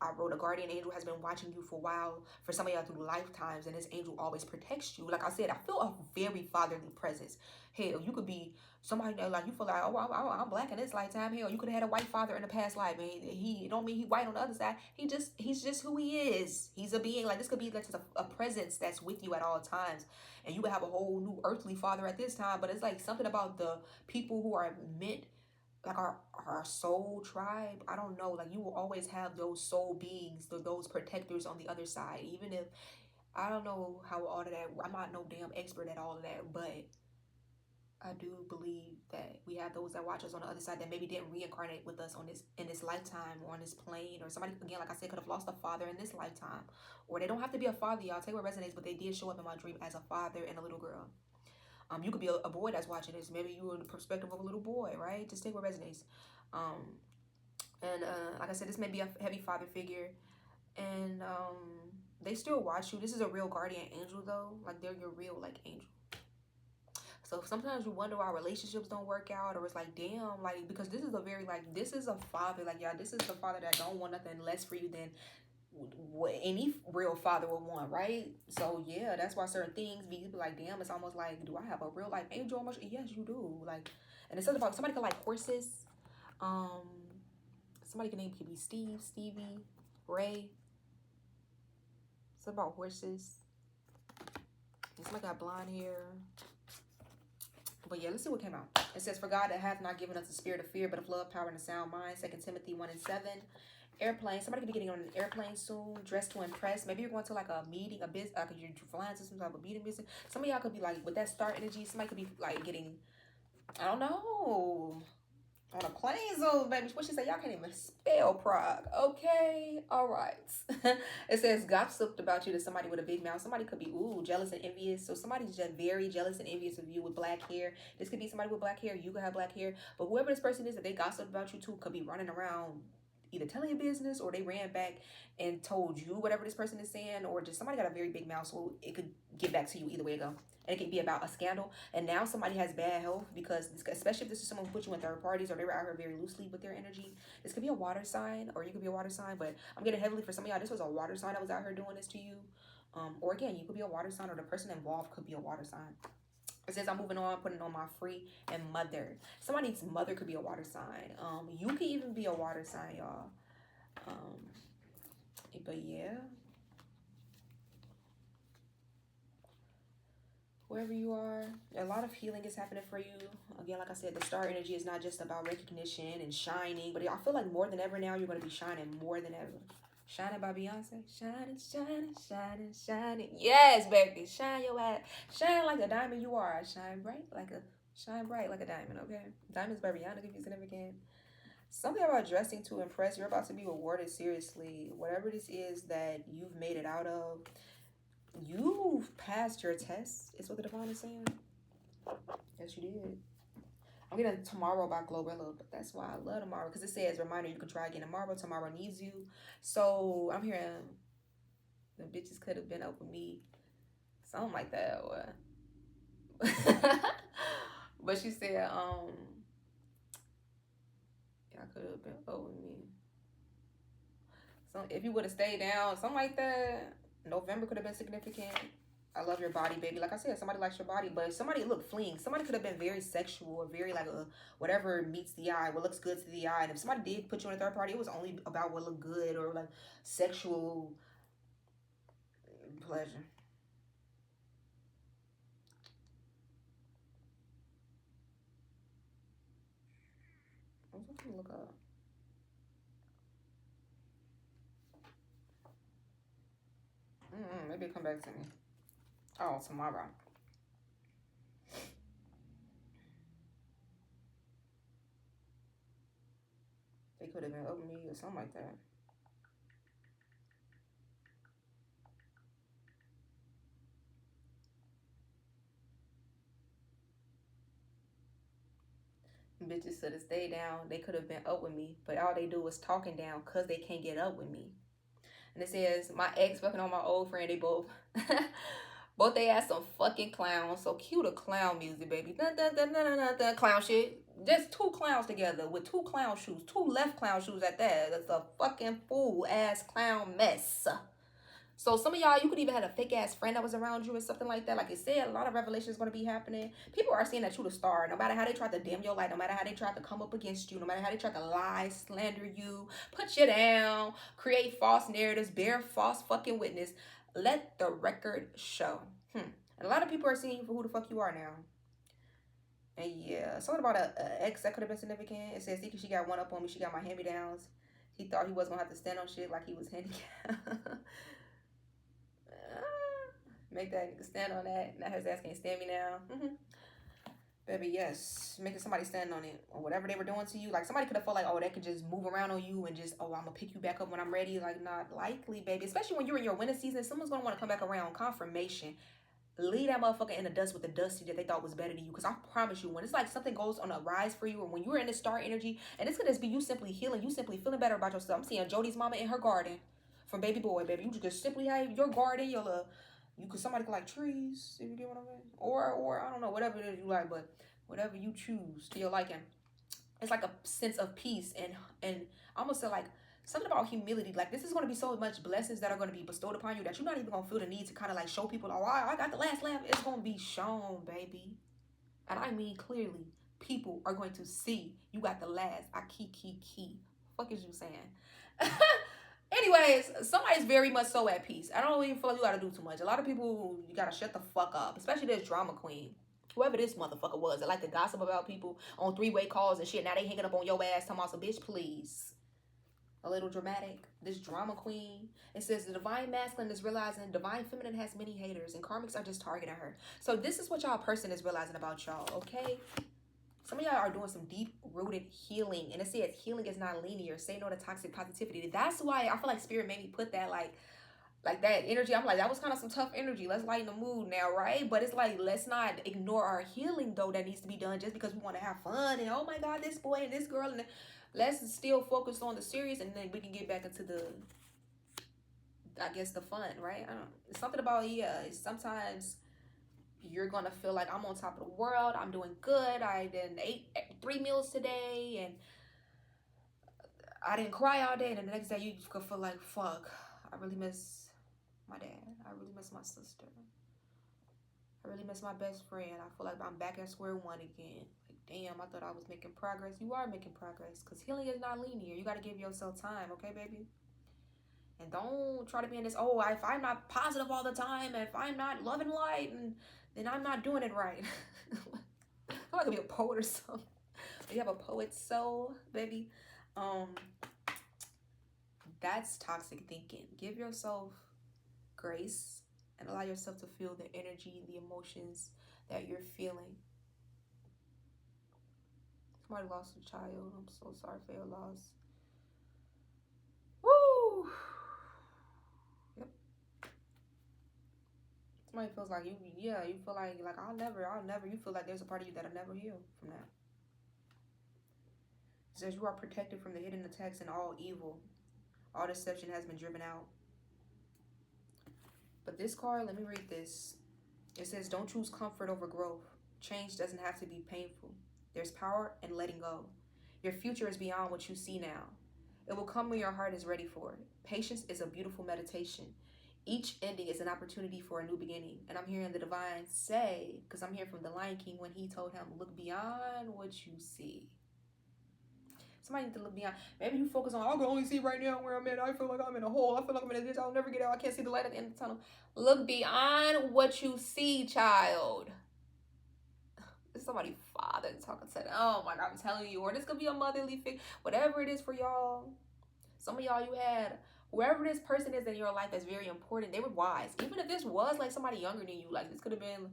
I wrote, a guardian angel has been watching you for a while, for some of y'all through lifetimes, and this angel always protects you. Like I said, I feel a very fatherly presence. Hell, you could be somebody that like you feel like, oh, I'm black in this lifetime. Hell, you could have had a white father in the past life, and he don't mean he white on the other side. He's just who he is. He's a being. Like this could be like just a presence that's with you at all times, and you would have a whole new earthly father at this time. But it's like something about the people who are meant, like our soul tribe. I don't know, like you will always have those soul beings, those protectors on the other side. Even if I don't know how all of that, I'm not no damn expert at all of that, but I do believe that we have those that watch us on the other side that maybe didn't reincarnate with us on this, in this lifetime, or on this plane, or somebody, again, like I said, could have lost a father in this lifetime. Or they don't have to be a father, y'all, take what resonates, but they did show up in my dream as a father and a little girl. You could be a boy that's watching this. Maybe you were in the perspective of a little boy, right? Just take what resonates. Um, and like I said, this may be a heavy father figure, and they still watch you. This is a real guardian angel, though. Like they're your real like angel. So sometimes you wonder why relationships don't work out, or it's like, damn, like, because this is a very like, this is a father, like, yeah, this is the father that don't want nothing less for you than what any real father would want, right? So yeah, that's why certain things be like, damn, it's almost like, do I have a real life angel? Almost, yes, you do. Like, and it's something about somebody could like horses. Um, somebody can name could be Steve, Stevie, Ray. Something about horses. And somebody got blonde hair. But yeah, let's see what came out. It says, for God that hath not given us a spirit of fear, but of love, power, and a sound mind. 2 Timothy 1:7. Airplane. Somebody could be getting on an airplane soon, dressed to impress. Maybe you're going to like a meeting, a business, you're flying to some type of meeting business. Some of y'all could be like, with that star energy, somebody could be like getting, I don't know, on a plane zone, baby. What she say? Y'all can't even spell Prague. Okay, all right. It says gossiped about you to somebody with a big mouth. Somebody could be jealous and envious. So somebody's just very jealous and envious of you with black hair. This could be somebody with black hair. You could have black hair. But whoever this person is that they gossiped about you to could be running around either telling your business, or they ran back and told you whatever this person is saying, or just somebody got a very big mouth, so it could get back to you either way it go. And it could be about a scandal. And now somebody has bad health, because especially if this is someone who put you in third parties, or they were out here very loosely with their energy. This could be a water sign, or you could be a water sign, but I'm getting heavily for some of y'all, this was a water sign that was out here doing this to you. Or again, you could be a water sign, or the person involved could be a water sign. It says, I'm moving on, putting on my free and mother. Somebody's mother could be a water sign. You could even be a water sign, y'all. But yeah, wherever you are, a lot of healing is happening for you. Again, like I said, the star energy is not just about recognition and shining, but I feel like more than ever now, you're going to be shining more than ever. Shining by Beyonce. Shining, shining, shining, shining. Yes, baby. Shine your ass. Shine like a diamond you are. Shine bright like a diamond, okay? Diamonds by Rihanna, if you never can. Something about dressing to impress. You're about to be rewarded, seriously. Whatever this is that you've made it out of, you've passed your test, is what the divine is saying. Yes, you did. I'm getting Tomorrow by Glorilla, but that's why I love Tomorrow, because it says, reminder, you can try again tomorrow. Tomorrow needs you. So I'm hearing the bitches could have been over me. Something like that. Or but she said, could have been with me. So if you would have stayed down, something like that, November could have been significant. I love your body, baby. Like I said, somebody likes your body, but somebody look fleeing. Somebody could have been very sexual or very like a whatever meets the eye, what looks good to the eye. And if somebody did put you in a third party, it was only about what looked good or like sexual pleasure. I'm just gonna look up. Maybe it'll come back to me. Oh, tomorrow. They could have been over me or something like that. Bitches should have stayed down. They could have been up with me, but all they do is talking down because they can't get up with me. And it says my ex fucking on my old friend. They both, both they ass some fucking clowns. So cue the clown music, baby. Dun, dun, dun, dun, dun, dun, dun, clown shit. Just two clowns together with two clown shoes, two left clown shoes at that. That's a fucking fool ass clown mess. So some of y'all, you could even have a fake ass friend that was around you or something like that. Like I said, a lot of revelation is going to be happening. People are seeing that you the star. No matter how they try to dim your light, no matter how they try to come up against you, no matter how they try to lie, slander you, put you down, create false narratives, bear false fucking witness. Let the record show. And a lot of people are seeing you for who the fuck you are now. And yeah, something about a ex that could have been significant. It says, she got one up on me. She got my hand-me-downs. He thought he wasn't going to have to stand on shit like he was handicapped. Make that nigga stand on that. Now his ass can't stand me now. Baby, yes. Making somebody stand on it. Or whatever they were doing to you. Like, somebody could have felt like, oh, they could just move around on you and just, oh, I'm going to pick you back up when I'm ready. Like, not likely, baby. Especially when you're in your winter season. Someone's going to want to come back around. Confirmation. Leave that motherfucker in the dust with the dusty that they thought was better than you. Because I promise you, when it's like something goes on a rise for you, or when you're in the star energy, and it's going to just be you simply healing, you simply feeling better about yourself. I'm seeing Jody's mama in her garden from baby boy, baby. You just simply have your garden, your you could somebody could like trees, if you get what I mean, or I don't know, whatever it is you like, but whatever you choose to your liking, it's like a sense of peace and almost like something about humility. Like, this is going to be so much blessings that are going to be bestowed upon you that you're not even going to feel the need to kind of like show people, oh, I got the last laugh. It's going to be shown, baby, and I mean clearly. People are going to see you got the last. I key. Fuck is you saying? Anyways, somebody's very much so at peace. I don't even feel like you gotta do too much. A lot of people, you gotta shut the fuck up, especially this drama queen. Whoever this motherfucker was that like to gossip about people on three-way calls and shit. Now they hanging up on your ass talking about some bitch, please. A little dramatic. This drama queen. It says the divine masculine is realizing divine feminine has many haters and karmics are just targeting her. So this is what y'all person is realizing about y'all, okay? Some of y'all are doing some deep-rooted healing. And it says healing is not linear. Say no to toxic positivity. That's why I feel like spirit made me put that like that energy. I'm like, that was kind of some tough energy. Let's lighten the mood now, right? But it's like, let's not ignore our healing, though, that needs to be done just because we want to have fun. And, oh, my God, this boy and this girl. And let's still focus on the serious. And then we can get back into the, I guess, the fun, right? I don't, it's something about, sometimes you're gonna feel like I'm on top of the world, I'm doing good, I didn't ate 3 meals today, and I didn't cry all day, and then the next day you could feel like, fuck, I really miss my dad, I really miss my sister, I really miss my best friend. I feel like I'm back at square one again. Like, damn, I thought I was making progress. You are making progress, because healing is not linear. You got to give yourself time, okay, baby? And don't try to be in this, oh, if I'm not positive all the time, if I'm not loving light, and then I'm not doing it right. I'm not gonna be a poet or something. You have a poet's soul, baby. That's toxic thinking. Give yourself grace and allow yourself to feel the energy, the emotions that you're feeling. Somebody lost a child. I'm so sorry for your loss. Woo! Yep. Somebody feels like you feel like I'll never, you feel like there's a part of you that'll never heal from that. It says you are protected from the hidden attacks and all evil. All deception has been driven out. But this card, let me read this. It says, don't choose comfort over growth. Change doesn't have to be painful. There's power in letting go. Your future is beyond what you see now. It will come when your heart is ready for it. Patience is a beautiful meditation. Each ending is an opportunity for a new beginning. And I'm hearing the divine say, because I'm hearing from the Lion King when he told him, look beyond what you see. Somebody needs to look beyond. Maybe you focus on, I can only see right now where I'm at. I feel like I'm in a hole. I feel like I'm in a ditch. I'll never get out. I can't see the light at the end of the tunnel. Look beyond what you see, child. It's somebody's father talking to them. Oh my God, I'm telling you. Or this could be a motherly figure. Whatever it is for y'all. Some of y'all, you had whoever this person is in your life that's very important. They were wise. Even if this was like somebody younger than you. Like this could have been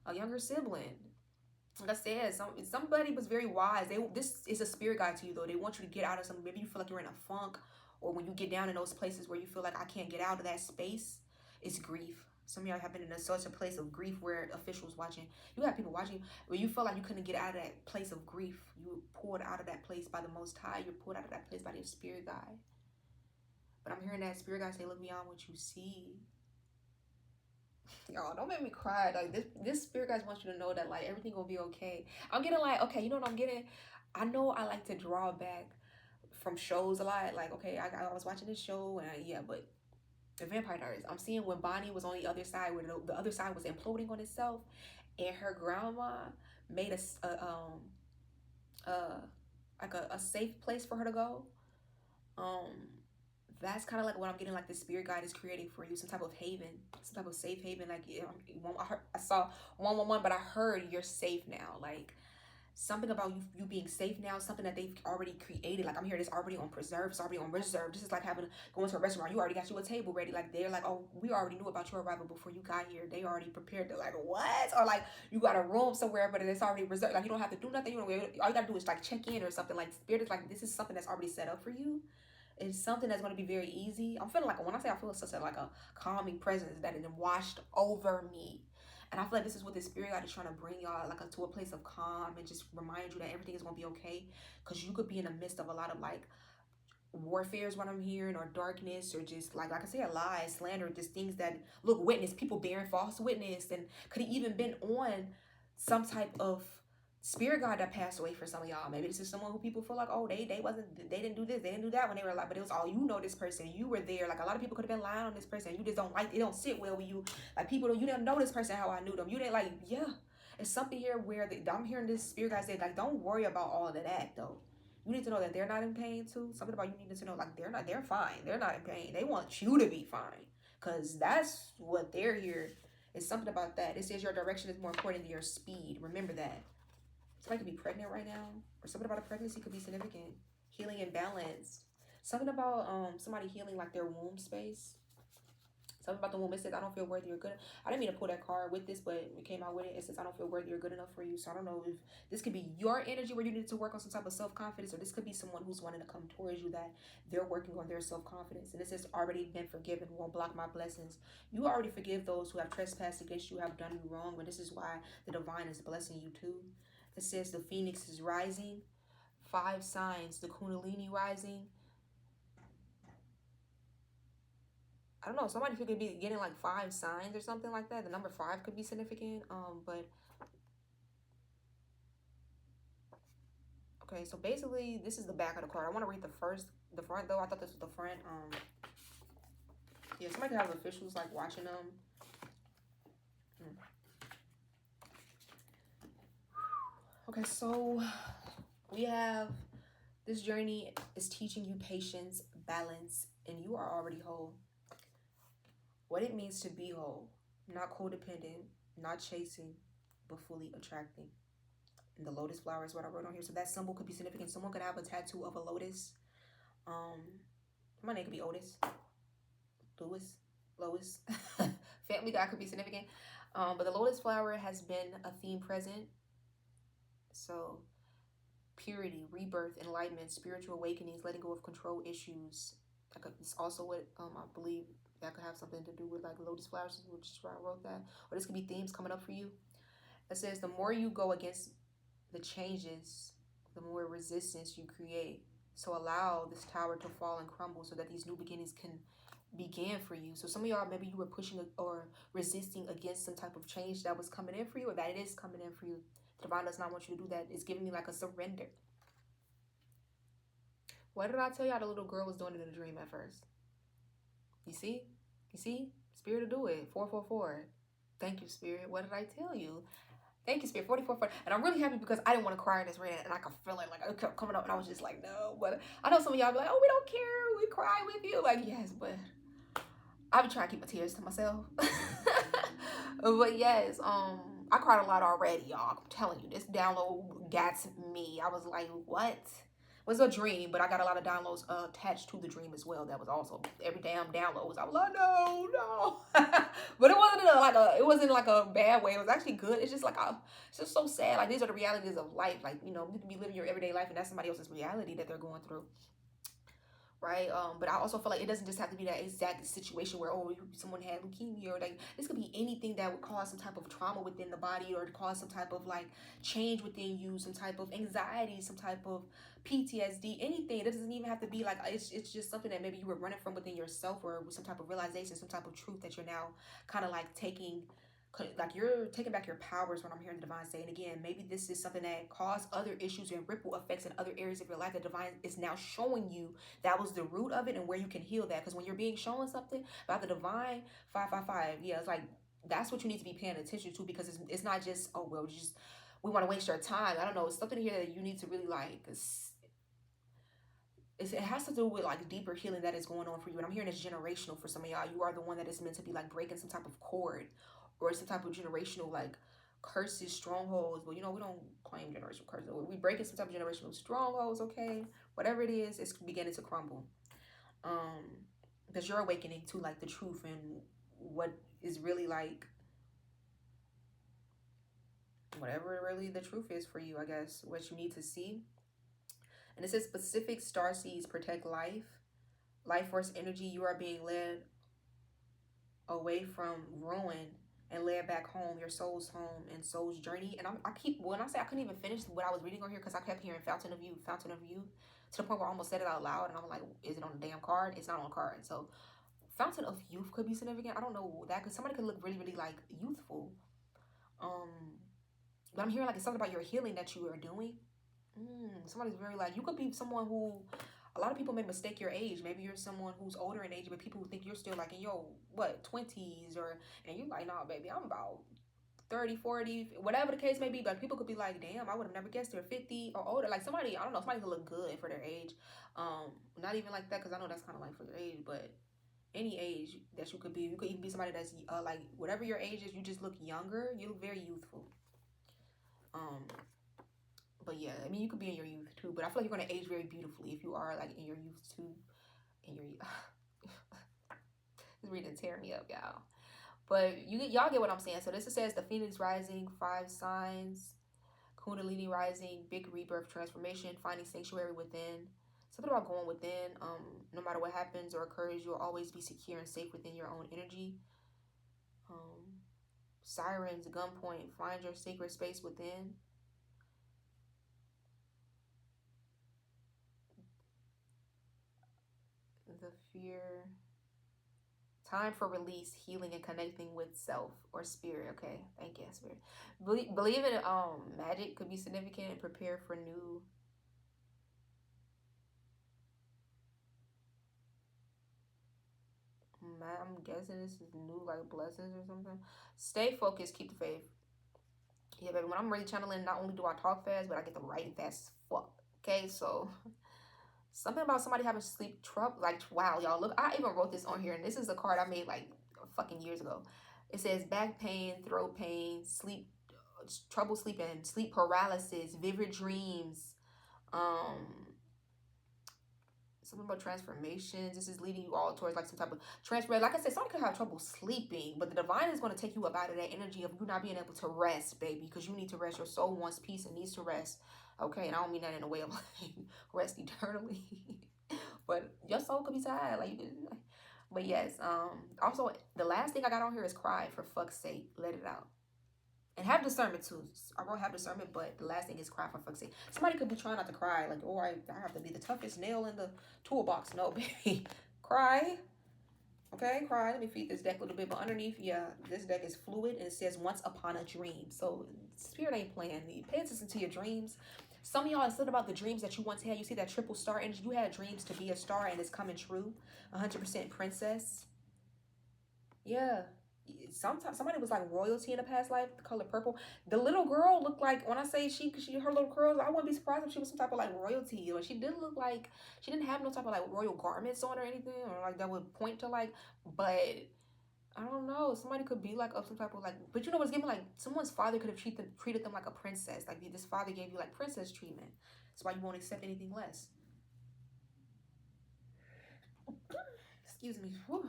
a younger sibling. Like I said, somebody was very wise. This is a spirit guide to you though. They want you to get out of something. Maybe you feel like you're in a funk, or when you get down in those places where you feel like I can't get out of that space, it's grief. Some of y'all have been in such a place of grief where officials watching. You have people watching where you feel like you couldn't get out of that place of grief. You were pulled out of that place by the Most High. You're pulled out of that place by your spirit guide. But I'm hearing that spirit guide say, look beyond what you see. Y'all, don't make me cry. Like this spirit guys wants you to know that like everything will be okay. I'm getting like, okay, you know what I'm getting? I know I like to draw back from shows a lot. Like, okay, I was watching this show and yeah, but the Vampire Diaries. I'm seeing when Bonnie was on the other side, where the other side was imploding on itself, and her grandma made a safe place for her to go. That's kind of like what I'm getting, like the spirit guide is creating for you, some type of haven, some type of safe haven. Like I saw 111, but I heard you're safe now. Like something about you being safe now, something that they've already created. Like I'm here, it's already on preserve, it's already on reserve. This is like going to a restaurant. You already got you a table ready. Like they're like, oh, we already knew about your arrival before you got here. They already prepared to like what? Or like you got a room somewhere, but it's already reserved. Like you don't have to do nothing. All you gotta do is like check in or something. Like spirit is like, this is something that's already set up for you. It's something that's going to be very easy. I'm feeling like, when I say I feel such like a calming presence that it washed over me. And I feel like this is what the spirit guide is trying to bring y'all like to a place of calm and just remind you that everything is going to be okay. Because you could be in the midst of a lot of like warfare is what I'm hearing, or darkness, or just like I said, lies, slander, just things that look witness, people bearing false witness, and could have even been on some type of spirit guide that passed away for some of y'all. Maybe this is someone who people feel like, oh, they didn't do this, they didn't do that when they were alive, but it was all, you know, this person, you were there. Like a lot of people could have been lying on this person. You just don't like, it don't sit well with you. Like people don't, you didn't know this person how I knew them. You didn't like, yeah. It's something here where I'm hearing this spirit guide say, like, don't worry about all of that though. You need to know that they're not in pain too. Something about you need to know, like, they're fine. They're not in pain. They want you to be fine. Because that's what they're here. It's something about that. It says your direction is more important than your speed. Remember that. Somebody could be pregnant right now, or something about a pregnancy could be significant. Healing and balance. Something about somebody healing like their womb space. Something about the womb. It says, I don't feel worthy or good. I didn't mean to pull that card with this, but it came out with it. It says, I don't feel worthy or good enough for you. So I don't know if this could be your energy where you need to work on some type of self-confidence, or this could be someone who's wanting to come towards you that they're working on their self-confidence. And it says, already been forgiven, won't block my blessings. You already forgive those who have trespassed against you, have done you wrong, but this is why the divine is blessing you too. It says the phoenix is rising. 5 signs, the kundalini rising. I don't know, somebody could be getting like 5 signs or something like that. The number 5 could be significant. But okay, so basically this is the back of the card. I want to read the front though. I thought this was the front. Yeah, somebody could have officials like watching them. Okay, so we have, this journey is teaching you patience, balance, and you are already whole. What it means to be whole, not codependent, not chasing, but fully attracting. And the lotus flower is what I wrote on here. So that symbol could be significant. Someone could have a tattoo of a lotus. My name could be Otis, Lois. Family guy could be significant. But the lotus flower has been a theme present. So purity, rebirth, enlightenment, spiritual awakenings, letting go of control issues. It's also what I believe that could have something to do with like lotus flowers, which is why I wrote that. Or this could be themes coming up for you. It says the more you go against the changes, the more resistance you create. So allow this tower to fall and crumble so that these new beginnings can begin for you. So some of y'all, maybe you were pushing or resisting against some type of change that was coming in for you, or that it is coming in for you. The divine does not want you to do that. It's giving me like a surrender. What did I tell y'all the little girl was doing in the dream at first? You see? You see? Spirit to do it. 444. Thank you, Spirit. What did I tell you? Thank you, Spirit. 44. And I'm really happy because I didn't want to cry in this rant. And I could feel it. Like, it kept coming up. And I was just like, no. But I know some of y'all be like, oh, we don't care. We cry with you. Like, yes. But I be trying to keep my tears to myself. But yes, I cried a lot already, y'all. I'm telling you, this download got me. I was like, what? It was a dream, but I got a lot of downloads attached to the dream as well. That was also every damn download was. I was like, no. But it wasn't like a bad way. It was actually good. It's just like it's just so sad. Like, these are the realities of life. Like, you know, you can be living your everyday life, and that's somebody else's reality that they're going through. Right. But I also feel like it doesn't just have to be that exact situation where, oh, someone had leukemia, or like, this could be anything that would cause some type of trauma within the body, or cause some type of like change within you, some type of anxiety, some type of PTSD, anything. It doesn't even have to be like, it's just something that maybe you were running from within yourself, or with some type of realization, some type of truth that you're now kind of like taking, like, you're taking back your powers, when I'm hearing the divine say. And again, maybe this is something that caused other issues and ripple effects in other areas of your life. The divine is now showing you that was the root of it, and where you can heal that. Because when you're being shown something about the divine 555, yeah, it's like, that's what you need to be paying attention to. Because it's not just, oh, well, just, we want to waste your time. I don't know, it's something here that you need to really like, it has to do with like deeper healing that is going on for you. And I'm hearing it's generational for some of y'all. You are the one that is meant to be like breaking some type of cord, or some type of generational like curses, strongholds. Well, you know, we don't claim generational curses. We breaking some type of generational strongholds, okay? Whatever it is, it's beginning to crumble. Because you're awakening to like the truth and what is really like, whatever really the truth is for you, I guess, what you need to see. And it says specific star seeds protect life force energy. You are being led away from ruin and led back home, your soul's home and soul's journey. And I keep, when I say I couldn't even finish what I was reading on here, because I kept hearing fountain of youth, to the point where I almost said it out loud. And I'm like, is it on the damn card? It's not on the card. So fountain of youth could be significant. I don't know that, because somebody could look really, really like youthful. But I'm hearing like it's something about your healing that you are doing. Somebody's very like, you could be someone who, a lot of people may mistake your age. Maybe you're someone who's older in age, but people who think you're still like in your, 20s, or, and you're like, nah, baby, I'm about 30, 40, whatever the case may be. But people could be like, damn, I would have never guessed they're 50 or older. Like, somebody, I don't know, somebody could look good for their age. Not even like that, because I know that's kind of like for their age, but any age that you could be. You could even be somebody that's like, whatever your age is, you just look younger. You look very youthful. But yeah, I mean, you could be in your youth too, but I feel like you're going to age very beautifully if you are like in your youth too. This reading tear me up, y'all. But y'all get what I'm saying. So this says the Phoenix rising, 5 signs, Kundalini rising, big rebirth, transformation, finding sanctuary within. Something about going within. No matter what happens or occurs, you'll always be secure and safe within your own energy. Sirens, gunpoint, find your sacred space within. The fear, time for release, healing, and connecting with self or spirit. Okay, thank you, spirit. Believe in magic could be significant, and prepare for new. I'm guessing this is new, like blessings or something. Stay focused, keep the faith. Yeah, baby. When I'm really channeling, not only do I talk fast, but I get to writing fast as fuck. Okay, so something about somebody having sleep trouble. Like, wow, y'all, look, I even wrote this on here, and this is a card I made like fucking years ago. It says back pain, throat pain, sleep, trouble sleeping, sleep paralysis, vivid dreams, something about transformations. This is leading you all towards like some type of transformation. Like I said, somebody could have trouble sleeping, but the divine is going to take you up out of that energy of you not being able to rest, baby, because you need to rest. Your soul wants peace and needs to rest. Okay, and I don't mean that in a way of like rest eternally, but your soul could be tired. Like, but yes. Also, the last thing I got on here is cry, for fuck's sake, let it out. And have discernment too. I won't have discernment, but the last thing is cry, for fuck's sake. Somebody could be trying not to cry, like, oh, I have to be the toughest nail in the toolbox. No, baby, cry. Okay, cry. Let me feed this deck a little bit. But underneath, yeah, this deck is fluid and it says once upon a dream. So spirit ain't playing. Pay attention to your dreams. Some of y'all, instead about the dreams that you once had, you see that triple star energy. You had dreams to be a star and it's coming true. 100% princess. Yeah. Sometimes somebody was like royalty in a past life, the color purple. The little girl looked like, when I say she her little curls, I wouldn't be surprised if she was some type of like royalty. Or she didn't look like she didn't have no type of like royal garments on or anything, or like that would point to like. But I don't know. Somebody could be like of some type of like. But you know what's giving like someone's father could have treated them like a princess. Like this father gave you like princess treatment. That's why you won't accept anything less. Excuse me. Whew.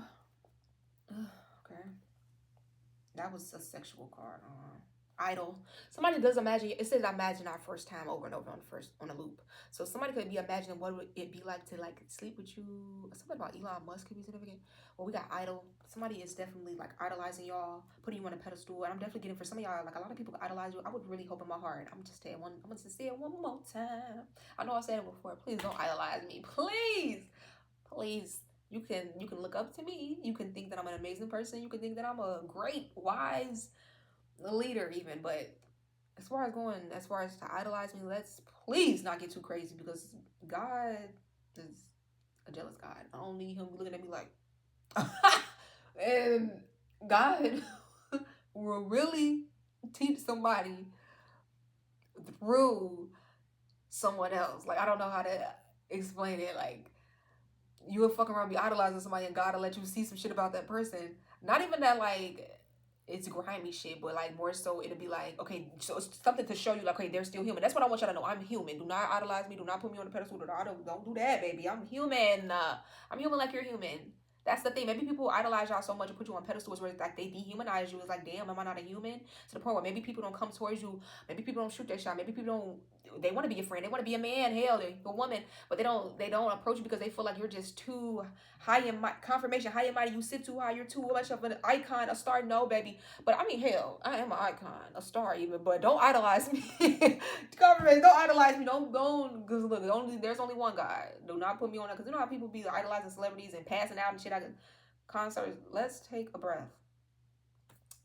Okay. That was a sexual card. Idol. Somebody does imagine. It says imagine our first time over and over on a loop. So somebody could be imagining what would it be like to like sleep with you. Something about Elon Musk could be significant. Well, we got idol. Somebody is definitely like idolizing y'all, putting you on a pedestal. And I'm definitely getting for some of y'all like a lot of people idolize you. I would really hope in my heart. I'm just saying one. I'm gonna say it one more time. I know I said it before. Please don't idolize me. Please, please. You can look up to me. You can think that I'm an amazing person. You can think that I'm a great, wise leader even. But as far as to idolize me, let's please not get too crazy because God is a jealous God. I don't need him looking at me like and God will really teach somebody through someone else. Like I don't know how to explain it. Like you would fuck around be idolizing somebody and God will let you see some shit about that person. Not even that like it's grimy shit, but like more so it'll be like, okay, so it's something to show you like, okay, they're still human. That's what I want y'all to know. I'm human. Do not idolize me. Do not put me on the pedestal. Don't do that, baby. I'm human. I'm human like you're human. That's the thing. Maybe people idolize y'all so much and put you on pedestals where it's like they dehumanize you. It's like, damn, am I not a human? To the point where maybe people don't come towards you. Maybe people don't shoot their shot. Maybe people don't. They want to be your friend. They want to be a man. Hell, they a woman, but they don't. They don't approach you because they feel like you're just too high in my confirmation. High in mighty. You sit too high. You're too much of an icon, a star. No, baby. But I mean, hell, I am an icon, a star even. But don't idolize me. Government, don't idolize me. Because look, there's only one God. Do not put me on that. Because you know how people be idolizing celebrities and passing out and shit. Concerts. Let's take a breath.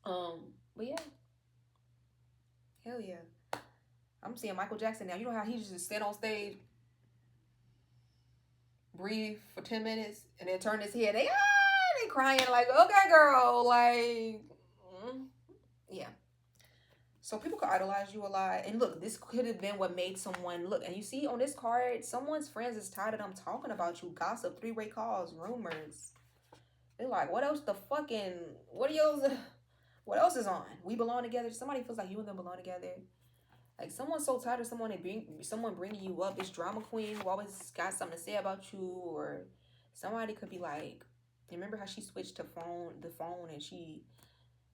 But yeah, hell yeah. I'm seeing Michael Jackson now. You know how he just stand on stage, breathe for 10 minutes, and then turn his head. They crying like, okay, girl, like, yeah. So people could idolize you a lot. And look, this could have been what made someone look. And you see on this card, someone's friends is tired of them talking about you. Gossip, three-way calls, rumors. They're like, what else the fucking, what else is on? We belong together. Somebody feels like you and them belong together. Like someone's so tired of someone bringing you up. This drama queen who always got something to say about you, or somebody could be like, remember how she switched to the phone and she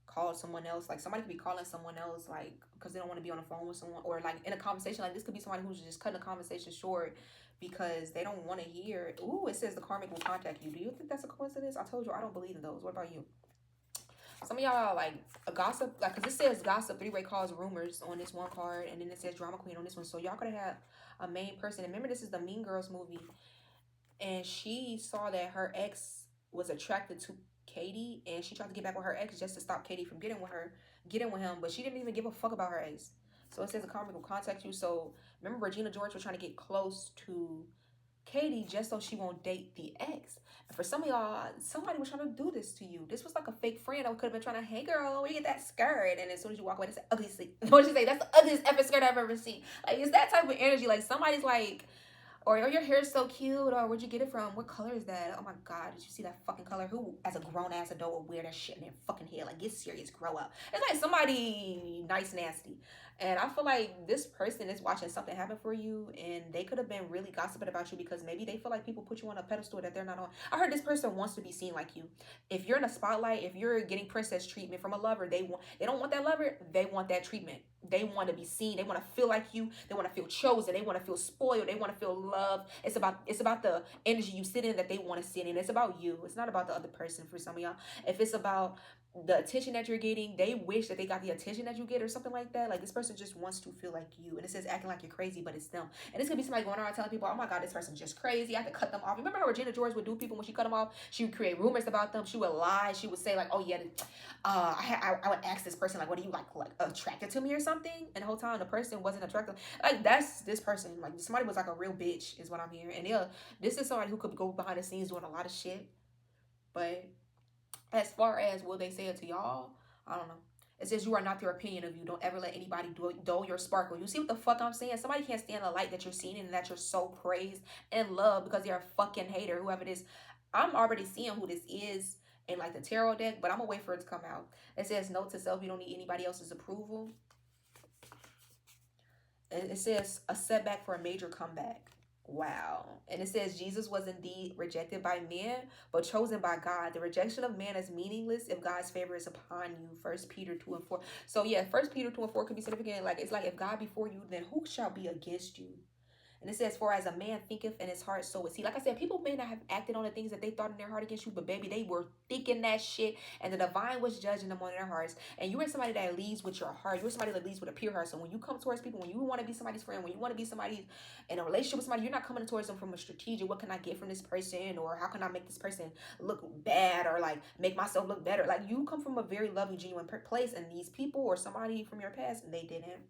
called someone else. Like somebody could be calling someone else like because they don't want to be on the phone with someone, or like in a conversation. Like this could be somebody who's just cutting a conversation short because they don't want to hear. Ooh, it says the karmic will contact you. Do you think that's a coincidence? I told you I don't believe in those. What about you? Some of y'all like a gossip, like, because it says gossip, three-way calls, rumors on this one card, and then it says drama queen on this one. So y'all could have a main person. And remember, this is the Mean Girls movie, and she saw that her ex was attracted to Katie, and she tried to get back with her ex just to stop Katie from getting with him, but she didn't even give a fuck about her ex. So it says the karmic will contact you. So remember, Regina George was trying to get close to Katie just so she won't date the ex. And for some of y'all, somebody was trying to do this to you. This was like a fake friend that could have been trying to, hey girl, where you get that skirt? And as soon as you walk away, that's the ugliest thing. What did you say? That's the ugliest ever skirt I've ever seen. Like, it's that type of energy. Like somebody's like, or your hair is so cute, or where'd you get it from? What color is that? Oh my God, did you see that fucking color? Who, as a grown ass adult, would wear that shit in their fucking hair? Like, get serious, grow up. It's like somebody nice, nasty. And I feel like this person is watching something happen for you, and they could have been really gossiping about you because maybe they feel like people put you on a pedestal that they're not on. I heard this person wants to be seen like you. If you're in a spotlight, if you're getting princess treatment from a lover, they don't want that lover, they want that treatment. They want to be seen. They want to feel like you. They want to feel chosen. They want to feel spoiled. They want to feel loved. It's about the energy you sit in that they want to sit in. It's about you. It's not about the other person for some of y'all. If it's about the attention that you're getting, they wish that they got the attention that you get or something like that. Like this person just wants to feel like you. And it says acting like you're crazy, but it's them. And it's gonna be somebody going around telling people, oh my God, this person's just crazy. I have to cut them off. Remember how Regina George would do people when she cut them off? She would create rumors about them. She would lie. She would say like, oh yeah, I would ask this person like, what are you like attracted to me or something? And the whole time the person wasn't attracted. Like that's this person. Like somebody was like a real bitch is what I'm hearing. And yeah, this is somebody who could go behind the scenes doing a lot of shit. But as far as will they say it to y'all, I don't know. It says you are not their opinion of you. Don't ever let anybody dull your sparkle. You see what the fuck I'm saying? Somebody can't stand the light that you're seeing and that you're so praised and loved because they're a fucking hater, whoever it is. I'm already seeing who this is in like the tarot deck, but I'm gonna wait for it to come out. It says note to self, you don't need anybody else's approval. And it says a setback for a major comeback. Wow. And it says Jesus was indeed rejected by men, but chosen by God. The rejection of man is meaningless if God's favor is upon you. 1 Peter 2 and 4. So yeah, 1 Peter 2 and 4 could be significant. Like it's like if God be for you, then who shall be against you? And it says, for as a man thinketh in his heart, so is he. Like I said, people may not have acted on the things that they thought in their heart against you, but baby, they were thinking that shit, and the divine was judging them on their hearts. And you are somebody that leads with your heart. You're somebody that leads with a pure heart. So when you come towards people, when you want to be somebody's friend, when you want to be somebody in a relationship with somebody, you're not coming towards them from a strategic, what can I get from this person, or how can I make this person look bad, or like make myself look better. Like you come from a very loving, genuine place, and these people or somebody from your past, they didn't.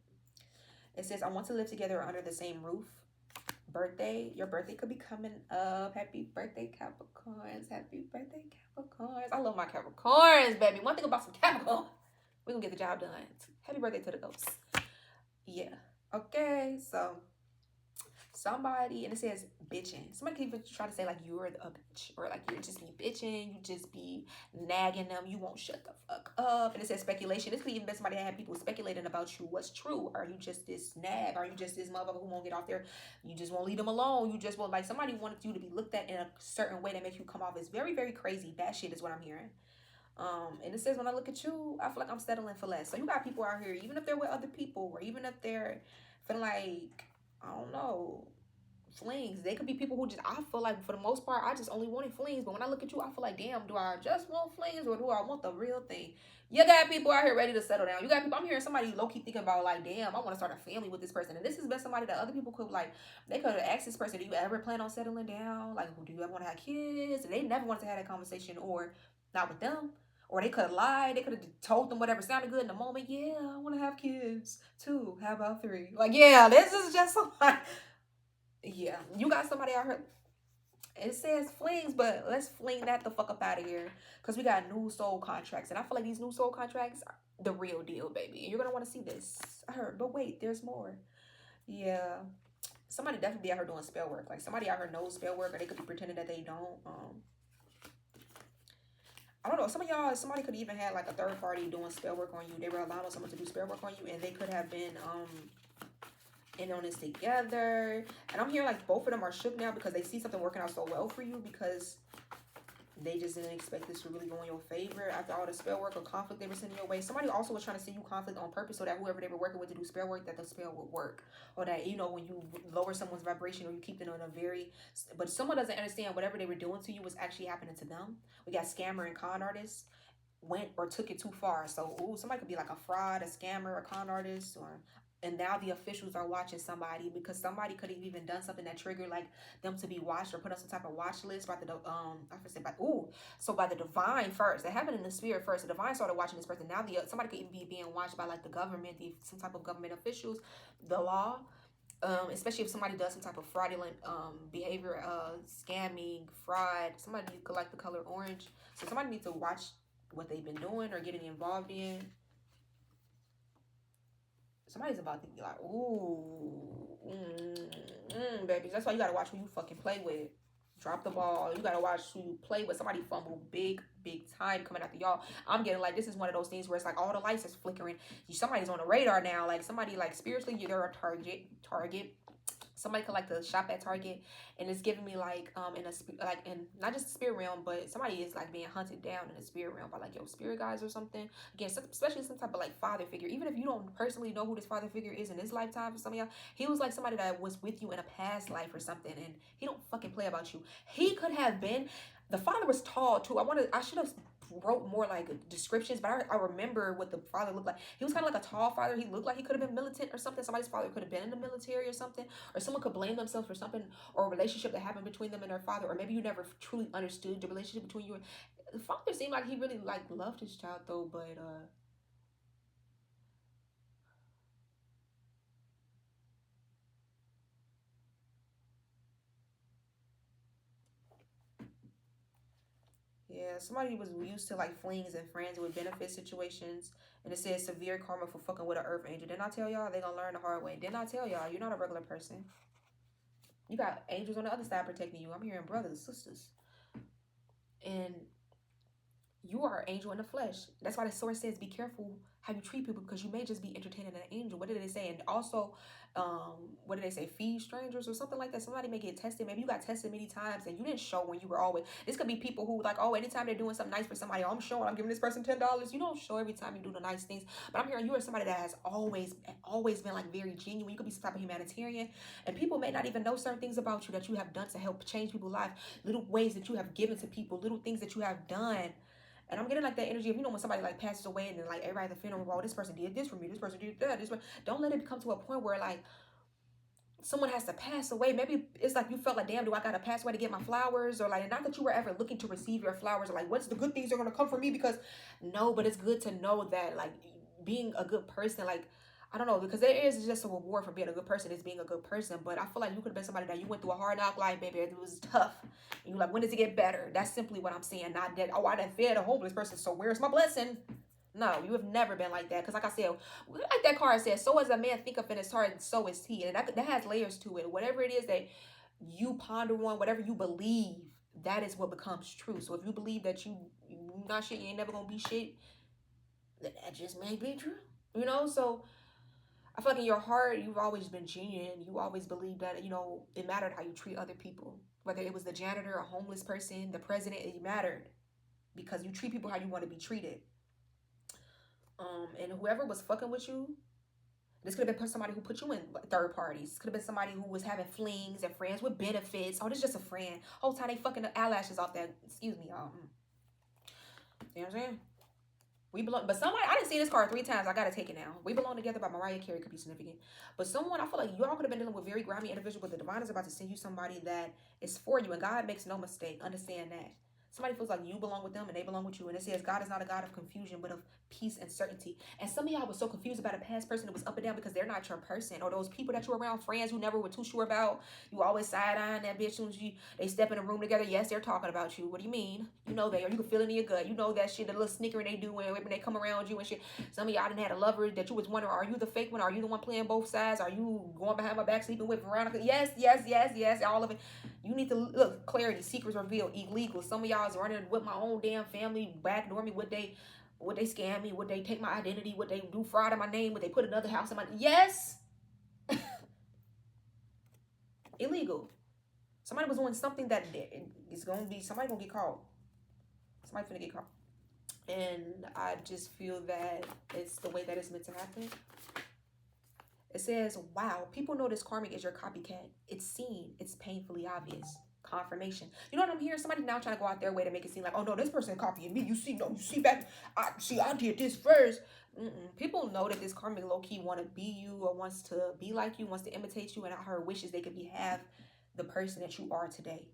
It says, I want to live together under the same roof. Birthday, your birthday could be coming up. Happy birthday, Capricorns. Happy birthday, Capricorns. I love my Capricorns, baby. One thing about some Capricorn, we're gonna get the job done. Happy birthday to the ghosts. Yeah. Okay, so somebody, and it says bitching. Somebody can even try to say like you're a bitch, or like you just be bitching, you just be nagging them, you won't shut the fuck up. And it says speculation. This could even be somebody that had people speculating about you. What's true? Are you just this nag? Are you just this motherfucker who won't get off there? You just won't leave them alone. You just will, like, somebody wanted you to be looked at in a certain way that makes you come off as very, very crazy. That shit is what I'm hearing. And it says when I look at you, I feel like I'm settling for less. So you got people out here, even if they're with other people, or even if they're feeling like, I don't know, flings. They could be people who just, I feel like for the most part, I just only wanted flings. But when I look at you, I feel like, damn, do I just want flings, or do I want the real thing? You got people out here ready to settle down. You got people, I'm hearing somebody low-key thinking about like, damn, I want to start a family with this person. And this has been somebody that other people could like, they could have asked this person, do you ever plan on settling down? Like, do you ever want to have kids? And they never wanted to have that conversation, or not with them. Or they could have lied. They could have told them whatever sounded good in the moment. Yeah, I want to have kids. 2. How about 3? Like, yeah, this is just somebody. Yeah, you got somebody out here. It says flings, but let's fling that the fuck up out of here. Because we got new soul contracts. And I feel like these new soul contracts are the real deal, baby. And you're going to want to see this. I heard, but wait, there's more. Yeah. Somebody definitely be out here doing spell work. Like, somebody out here knows spell work, or they could be pretending that they don't. I don't know. Some of y'all, somebody could even have like a third party doing spell work on you. They were allowing someone to do spell work on you, and they could have been in on this together. And I'm hearing like both of them are shook now because they see something working out so well for you, because they just didn't expect this to really go in your favor after all the spell work or conflict they were sending your way. Somebody also was trying to send you conflict on purpose so that whoever they were working with to do spell work, that the spell would work. Or that, you know, when you lower someone's vibration, or you keep them in a very, but someone doesn't understand whatever they were doing to you was actually happening to them. We got scammer and con artists went or took it too far. So, ooh, somebody could be like a fraud, a scammer, a con artist, or, and now the officials are watching somebody, because somebody could have even done something that triggered like them to be watched, or put on some type of watch list by the by the divine first. It happened in the spirit first. The divine started watching this person. Now somebody could even be being watched by like the government, some type of government officials, the law. Especially if somebody does some type of fraudulent behavior, scamming, fraud. Somebody could like the color orange. So somebody needs to watch what they've been doing or getting involved in. Somebody's about to be like, ooh, baby. That's why you gotta watch who you fucking play with. Drop the ball. You gotta watch who you play with. Somebody fumble big time coming after y'all. I'm getting like, this is one of those things where it's like all the lights is flickering. Somebody's on the radar now. Like somebody, like spiritually, they're a target. Somebody could like to shop at Target, and it's giving me like in not just the spirit realm, but somebody is like being hunted down in the spirit realm by like your spirit guides or something. Again, especially some type of like father figure. Even if you don't personally know who this father figure is in this lifetime, for some of y'all, he was like somebody that was with you in a past life or something, and he don't fucking play about you. He could have been. The father was tall too. I should have wrote more like descriptions, but I remember what the father looked like. He was kind of like a tall father. He looked like he could have been militant or something. Somebody's father could have been in the military or something, or someone could blame themselves for something or a relationship that happened between them and their father, or maybe you never truly understood the relationship between you and the father. Seemed like he really like loved his child though, but yeah, somebody was used to like flings and friends with benefit situations, and it says severe karma for fucking with an earth angel. Didn't I tell y'all they gonna learn the hard way? Didn't I tell y'all you're not a regular person? You got angels on the other side protecting you. I'm hearing brothers and sisters, and you are an angel in the flesh. That's why the source says be careful how you treat people because you may just be entertaining an angel. What did they say? And also, what did they say? Feed strangers or something like that. Somebody may get tested. Maybe you got tested many times and you didn't show when you were always. This could be people who like, oh, anytime they're doing something nice for somebody, oh, I'm showing. I'm giving this person $10. You don't show every time you do the nice things. But I'm hearing you are somebody that has always been like very genuine. You could be some type of humanitarian, and people may not even know certain things about you that you have done to help change people's life. Little ways that you have given to people. Little things that you have done. And I'm getting like that energy of, you know, when somebody like passes away and then like everybody at the funeral, oh, this person did this for me, this person did that, this one. Don't let it come to a point where like someone has to pass away. Maybe it's like you felt like, damn, do I gotta pass away to get my flowers? Or like, not that you were ever looking to receive your flowers, or like, what's the good things that are gonna come from me? Because no, but it's good to know that like being a good person, like I don't know, because there is just a reward for being a good person is being a good person. But I feel like you could have been somebody that you went through a hard knock life, baby. It was tough. And you're like, when does it get better? That's simply what I'm saying. Not that, oh, I done fed a homeless person, so where's my blessing? No, you have never been like that. Because like I said, like that card says, so as a man think of in his heart, so is he. And that has layers to it. Whatever it is that you ponder on, whatever you believe, that is what becomes true. So if you believe that you not shit, you ain't never going to be shit, then that just may be true. You know, so I feel like in your heart, you've always been genuine. You always believed that, you know, it mattered how you treat other people. Whether it was the janitor, a homeless person, the president, it mattered. Because you treat people how you want to be treated. And whoever was fucking with you, this could have been somebody who put you in third parties. This could have been somebody who was having flings and friends with benefits. Oh, this is just a friend. Whole time they fucking the eyelashes off that. Excuse me, y'all. You know what I'm saying? We belong, but somebody, I didn't see this card 3 times. I gotta take it now. We Belong Together by Mariah Carey could be significant. But someone, I feel like y'all could have been dealing with very grimy individual, but the divine is about to send you somebody that is for you, and God makes no mistake. Understand that. Somebody feels like you belong with them and they belong with you. And it says God is not a God of confusion, but of peace and certainty. And some of y'all was so confused about a past person that was up and down because they're not your person. Or those people that you were around, friends who never were too sure about. You always side-eyeing that bitch when they step in a room together. Yes, they're talking about you. What do you mean? You know they, or you can feel it in your gut. You know that shit, the little snickering they do when they come around you and shit. Some of y'all done had a lover that you was wondering, are you the fake one? Are you the one playing both sides? Are you going behind my back sleeping with Veronica? Yes, all of it. You need to look, clarity, secrets revealed, illegal. Some of y'all is running with my own damn family, backdoor me. Would they scam me? Would they take my identity? Would they do fraud in my name? Would they put another house in my yes? Illegal. Somebody was doing something that is gonna be, somebody gonna get caught. Somebody finna get caught. And I just feel that it's the way that it's meant to happen. It says, wow, people know this karmic is your copycat. It's seen. It's painfully obvious. Confirmation. You know what I'm hearing? Somebody now trying to go out their way to make it seem like, oh no, this person copying me. You see back. I did this first. People know that this karmic low-key want to be you or wants to be like you, wants to imitate you, and her wishes they could have the person that you are today.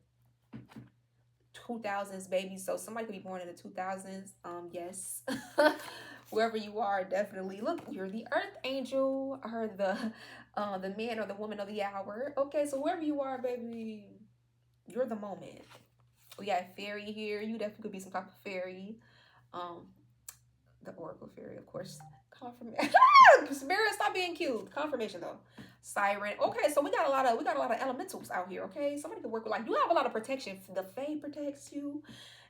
2000s, baby. So somebody could be born in the 2000s. Yes. Whoever you are, definitely. Look, you're the earth angel or the man or the woman of the hour. Okay, so whoever you are, baby, you're the moment. We got fairy here. You definitely could be some type of fairy. The oracle fairy, of course. Confirmation. Spirit, stop being cute. Confirmation though. Siren. Okay, so we got a lot of elementals out here. Okay, somebody can work with, like, you have a lot of protection. The Fae protects you.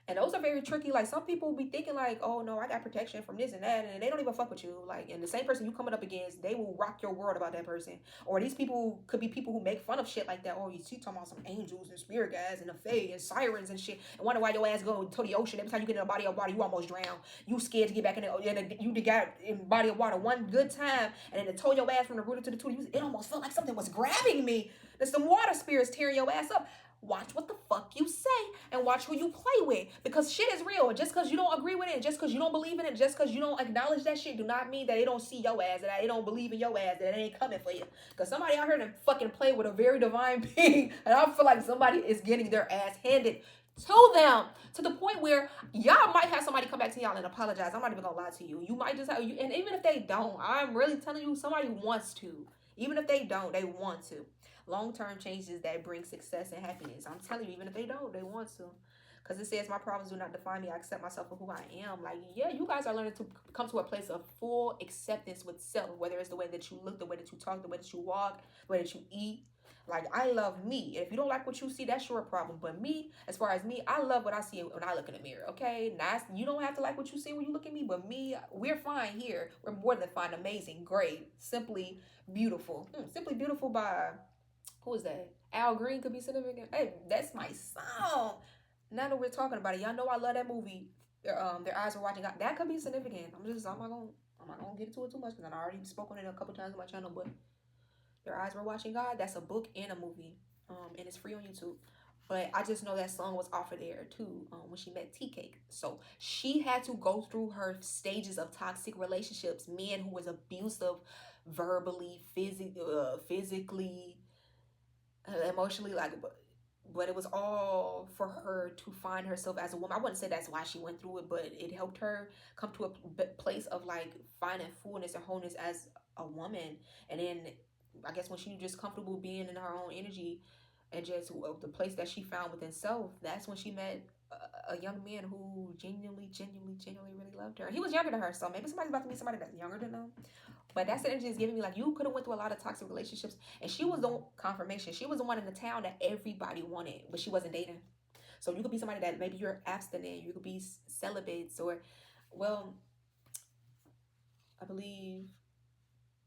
And those are very tricky. Like, some people be thinking like, oh no, I got protection from this and that, and they don't even fuck with you. Like, and the same person you coming up against, they will rock your world about that person. Or these people could be people who make fun of shit like that. Oh, you see, talking about some angels and spirit guys and the fae and sirens and shit, and wonder why your ass go to the ocean. Every time you get in a body of water, you almost drown. You scared to get back in the, you got in body of water one good time, and then it tore your ass from the rooter to the tutor. It almost felt like something was grabbing me. There's some water spirits tearing your ass up. watch what the fuck you say and watch who you play with, because shit is real. Just because you don't agree with it, just because you don't believe in it, just because you don't acknowledge that shit, do not mean that they don't see your ass and that they don't believe in your ass, that it ain't coming for you. Because somebody out here to fucking play with a very divine being, and I feel like somebody is getting their ass handed to them, to the point where y'all might have somebody come back to y'all and apologize. I'm not even gonna lie to you. You might just have you, and even if they don't, I'm really telling you, somebody wants to. Even if they don't, they want to. Long-term changes that bring success and happiness. I'm telling you, even if they don't, they want to. Because it says, my problems do not define me. I accept myself for who I am. Like, yeah, you guys are learning to come to a place of full acceptance with self, whether it's the way that you look, the way that you talk, the way that you walk, the way that you eat. Like, I love me. If you don't like what you see, that's your problem. But me, as far as me, I love what I see when I look in the mirror, okay? Now, you don't have to like what you see when you look at me, but me, we're fine here. We're more than fine, amazing, great, simply beautiful. Simply beautiful by, who is that? Al Green could be significant. Hey, that's my song. Now that we're talking about it, y'all know I love that movie. Their eyes are watching God. That could be significant. I'm not gonna get into it too much because I already spoken it a couple times on my channel, but Their Eyes Were Watching God. That's a book and a movie, and it's free on YouTube. But I just know that song was off of there too, when she met Tea Cake. So she had to go through her stages of toxic relationships, men who was abusive, verbally, physically, emotionally, like. But it was all for her to find herself as a woman. I wouldn't say that's why she went through it, but it helped her come to a place of like finding fullness and wholeness as a woman. And then I guess when she was just comfortable being in her own energy and just the place that she found within self, that's when she met a young man who genuinely really loved her. He was younger than her, so maybe somebody's about to meet somebody that's younger than them. But that's the energy is giving me. Like, you could have went through a lot of toxic relationships, and she was the confirmation. She was the one in the town that everybody wanted, but she wasn't dating. So you could be somebody that maybe you're abstinent, you could be celibate, or, well, I believe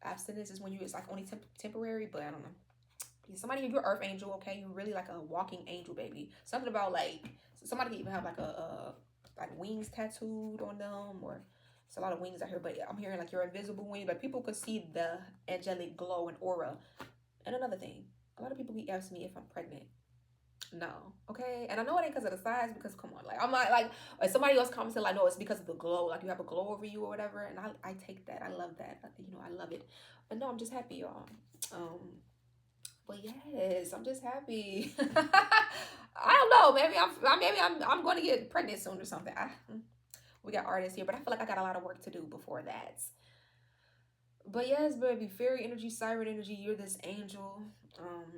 abstinence is when it's like only temporary, but I don't know. Somebody, if you're earth angel, okay, you're really like a walking angel, baby. Something about like somebody can even have like a like wings tattooed on them, or it's a lot of wings out here, but I'm hearing like you're invisible wing. Like, people could see the angelic glow and aura. And another thing, a lot of people be asking me if I'm pregnant. No, okay, and I know it ain't because of the size, because come on, like, I'm not like somebody else commented like, no, it's because of the glow, like you have a glow over you or whatever, and I take that, I love that, I love it, but no, I'm just happy, y'all. But yes, I'm just happy. I don't know. I'm going to get pregnant soon or something. We got artists here, but I feel like I got a lot of work to do before that. But yes, baby, fairy energy, siren energy, you're this angel.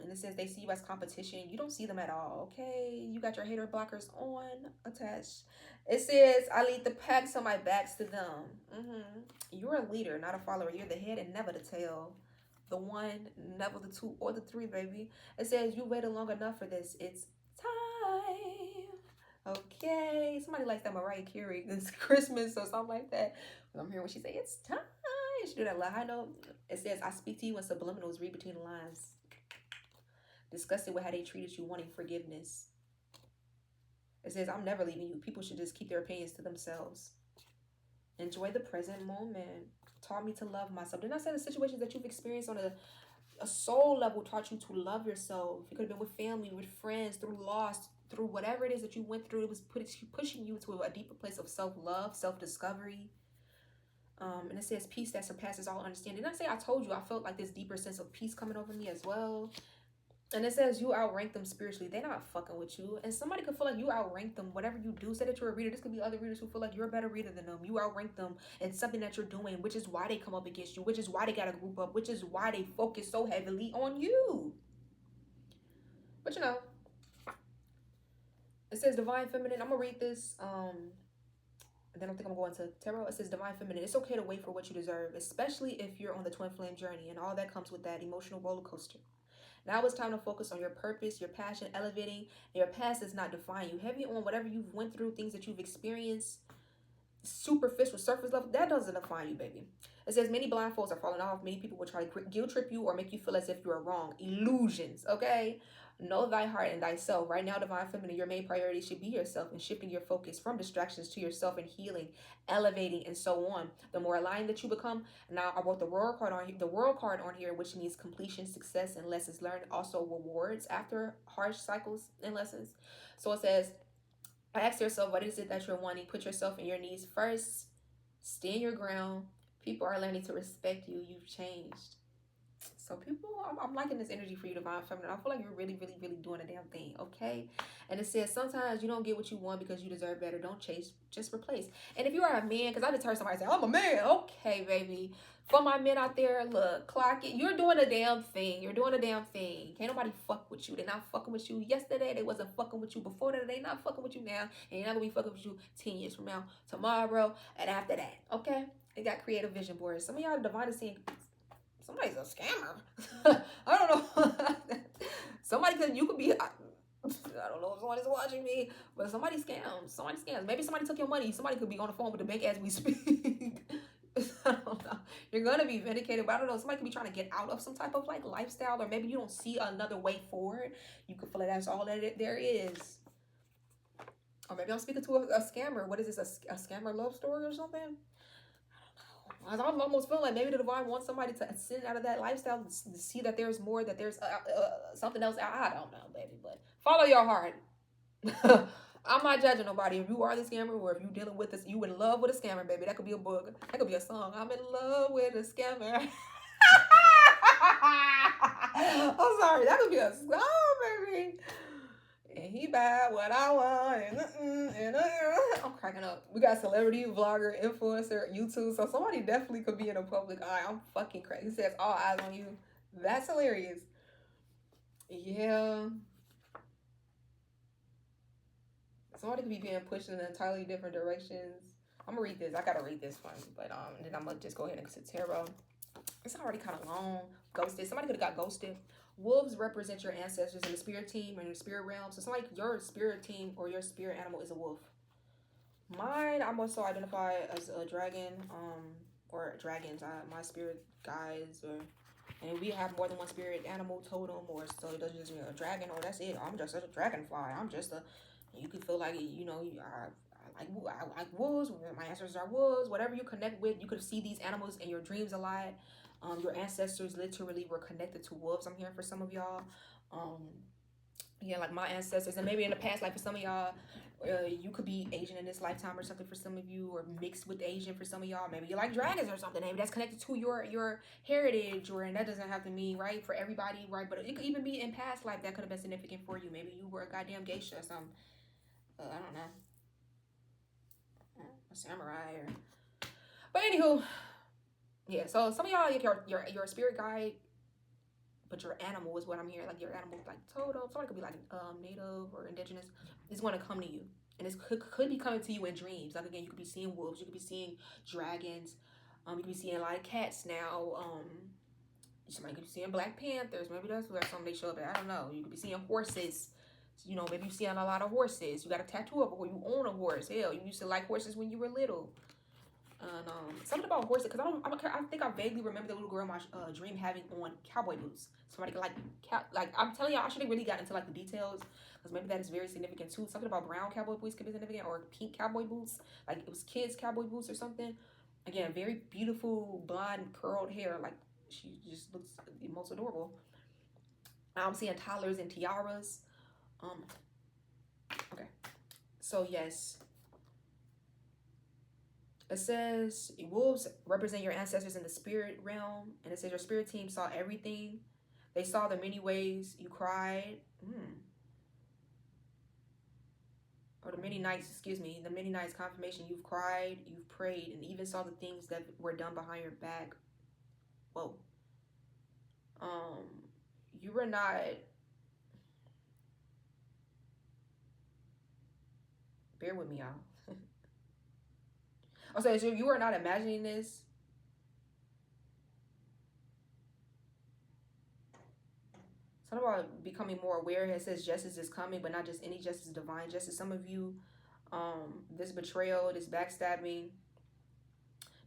And it says they see you as competition. You don't see them at all, okay? You got your hater blockers on, attached. It says, I lead the pack, so my back's to them. You're a leader, not a follower. You're the head and never the tail. The one, never the two or the three, baby. It says, you waited long enough for this. It's time. Okay. Somebody likes that Mariah Carey. It's Christmas or something like that. I'm hearing when she say, it's time. She do that loud high note. It says, I speak to you in subliminals. Read between the lines. Disgusted with how they treated you, wanting forgiveness. It says, I'm never leaving you. People should just keep their opinions to themselves. Enjoy the present moment. Taught me to love myself. Didn't I say the situations that you've experienced on a soul level taught you to love yourself? It could have been with family, with friends, through loss, through whatever it is that you went through. It was pushing you to a deeper place of self-love, self-discovery. And it says peace that surpasses all understanding. Didn't I say I told you I felt like this deeper sense of peace coming over me as well? And it says you outrank them spiritually. They're not fucking with you. And somebody could feel like you outrank them. Whatever you do, say that you're a reader. This could be other readers who feel like you're a better reader than them. You outrank them in something that you're doing, which is why they come up against you, which is why they got to group up, which is why they focus so heavily on you. But you know, it says divine feminine. I'm going to read this. And then I think I'm going to tarot. It says divine feminine. It's okay to wait for what you deserve, especially if you're on the twin flame journey and all that comes with that emotional roller coaster. Now it's time to focus on your purpose, your passion, elevating. Your past does not define you. Heavy on whatever you've went through, things that you've experienced. superficial, surface level, that doesn't define you, baby. It says many blindfolds are falling off. Many people will try to guilt trip you or make you feel as if you are wrong. Illusions, okay? Know thy heart and thyself. Right now, divine feminine, your main priority should be yourself and shifting your focus from distractions to yourself and healing, elevating, and so on. The more aligned that you become. Now, I wrote the world card on here, which means completion, success, and lessons learned. Also, rewards after harsh cycles and lessons. So it says, ask yourself, what is it that you're wanting? Put yourself in your needs first. Stand your ground. People are learning to respect you. You've changed. So people, I'm liking this energy for you, divine feminine. I feel like you're really, really, really doing a damn thing, okay? And it says sometimes you don't get what you want because you deserve better. Don't chase, just replace. And if you are a man, because I just heard somebody say, I'm a man. Okay, baby. For my men out there, look, clock it. You're doing a damn thing. You're doing a damn thing. Can't nobody fuck with you. They're not fucking with you yesterday. They wasn't fucking with you before that. They not fucking with you now. And they're not gonna be fucking with you 10 years from now, tomorrow, and after that. Okay? They got creative vision boards. Some of y'all divine is seeing somebody's a scammer. I don't know. Somebody could, you could be, I don't know if somebody's watching me, but somebody scams. Somebody scams. Maybe somebody took your money. Somebody could be on the phone with the bank as we speak. I don't know. You're gonna be vindicated, but I don't know. Somebody could be trying to get out of some type of like lifestyle, or maybe you don't see another way forward. You could feel like that's all that there is. Or maybe I'm speaking to a scammer. What is this? A scammer love story or something? I'm almost feeling like maybe the divine wants somebody to ascend out of that lifestyle to see that there's more, that there's something else. I don't know, baby, but follow your heart. I'm not judging nobody. If you are the scammer, or if you dealing with this, you in love with a scammer, baby. That could be a book. That could be a song. I'm in love with a scammer. I'm sorry. That could be a song, baby. And he buy what I want, and I'm cracking up. We got celebrity, vlogger, influencer, YouTube, so somebody definitely could be in a public eye. I'm fucking crazy. He says all eyes on you. That's hilarious. Yeah. Somebody could be being pushed in entirely different directions. I'm gonna read this. I gotta read this one, but then I'm gonna just go ahead and sit tarot. It's already kind of long. Ghosted. Somebody could have got ghosted. Wolves represent your ancestors in the spirit team and the spirit realm. So somebody, your spirit team or your spirit animal is a wolf. Mine, I'm also identify as a dragon, or dragons. My spirit guides, or and we have more than one spirit animal totem, or so it doesn't just mean a dragon, or that's it. I'm just a dragonfly. I'm just a. You could feel like I like wolves. My ancestors are wolves. Whatever you connect with, you could see these animals in your dreams a lot. Your ancestors literally were connected to wolves. I'm hearing for some of y'all. Yeah, like my ancestors, and maybe in the past, like for some of y'all, you could be Asian in this lifetime or something for some of you, or mixed with Asian for some of y'all. Maybe you like dragons or something. Maybe that's connected to your heritage, or and that doesn't have to mean right for everybody, right? But it could even be in past life that could have been significant for you. Maybe you were a goddamn geisha or something. I don't know, a samurai or. But anywho, yeah. So some of y'all, your spirit guide, but your animal is what I'm hearing. Like your animal, like totem. Somebody could be like native or indigenous. Is going to come to you, and it could be coming to you in dreams. Like again, you could be seeing wolves. You could be seeing dragons. You could be seeing a lot of cats now. Somebody could be seeing Black Panthers. Maybe that's where something they show up at. I don't know. You could be seeing horses. You know, maybe you're seeing a lot of horses. You got a tattoo of a horse. You own a horse. Hell, you used to like horses when you were little. And something about horses, because I think I vaguely remember the little girl in my dream having on cowboy boots. Somebody could like I'm telling y'all, I should have really got into like the details, because maybe that is very significant too. Something about brown cowboy boots could be significant, or pink cowboy boots, like it was kids cowboy boots or something. Again, very beautiful blonde curled hair, like she just looks the most adorable. I'm seeing toddlers and tiaras. Okay, so yes. It says wolves represent your ancestors in the spirit realm, and it says your spirit team saw everything. They saw the many ways you cried, or the many nights. The many nights confirmation you've cried, you've prayed, and even saw the things that were done behind your back. Whoa. You were not. Bear with me, y'all. So you are not imagining this. Something about becoming more aware. It says justice is coming, but not just any justice, divine justice. Some of you, This betrayal, this backstabbing,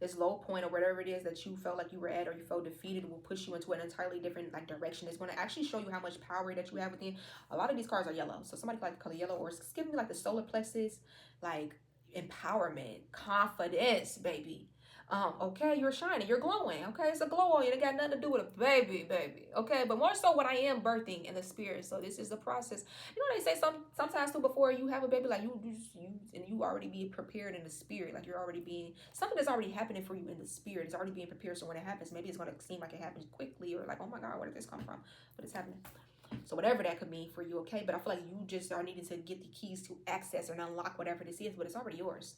this low point or whatever it is that you felt like you were at or you felt defeated will push you into an entirely different like direction. It's going to actually show you how much power that you have within. A lot of these cards are yellow, so somebody like the color yellow, or it's giving me like the solar plexus, like empowerment, confidence, baby. Okay, you're shining, you're glowing. Okay, it's a glow on you. It got nothing to do with a baby. Okay, but more so what I am birthing in the spirit. So this is the process. You know they say sometimes too before you have a baby, like you already be prepared in the spirit, like you're already being something that's already happening for you in the spirit. It's already being prepared. So when it happens, maybe it's gonna seem like it happens quickly or like, oh my God, where did this come from? But it's happening. So whatever that could mean for you, okay? But I feel like you just are needing to get the keys to access and unlock whatever this is, but it's already yours.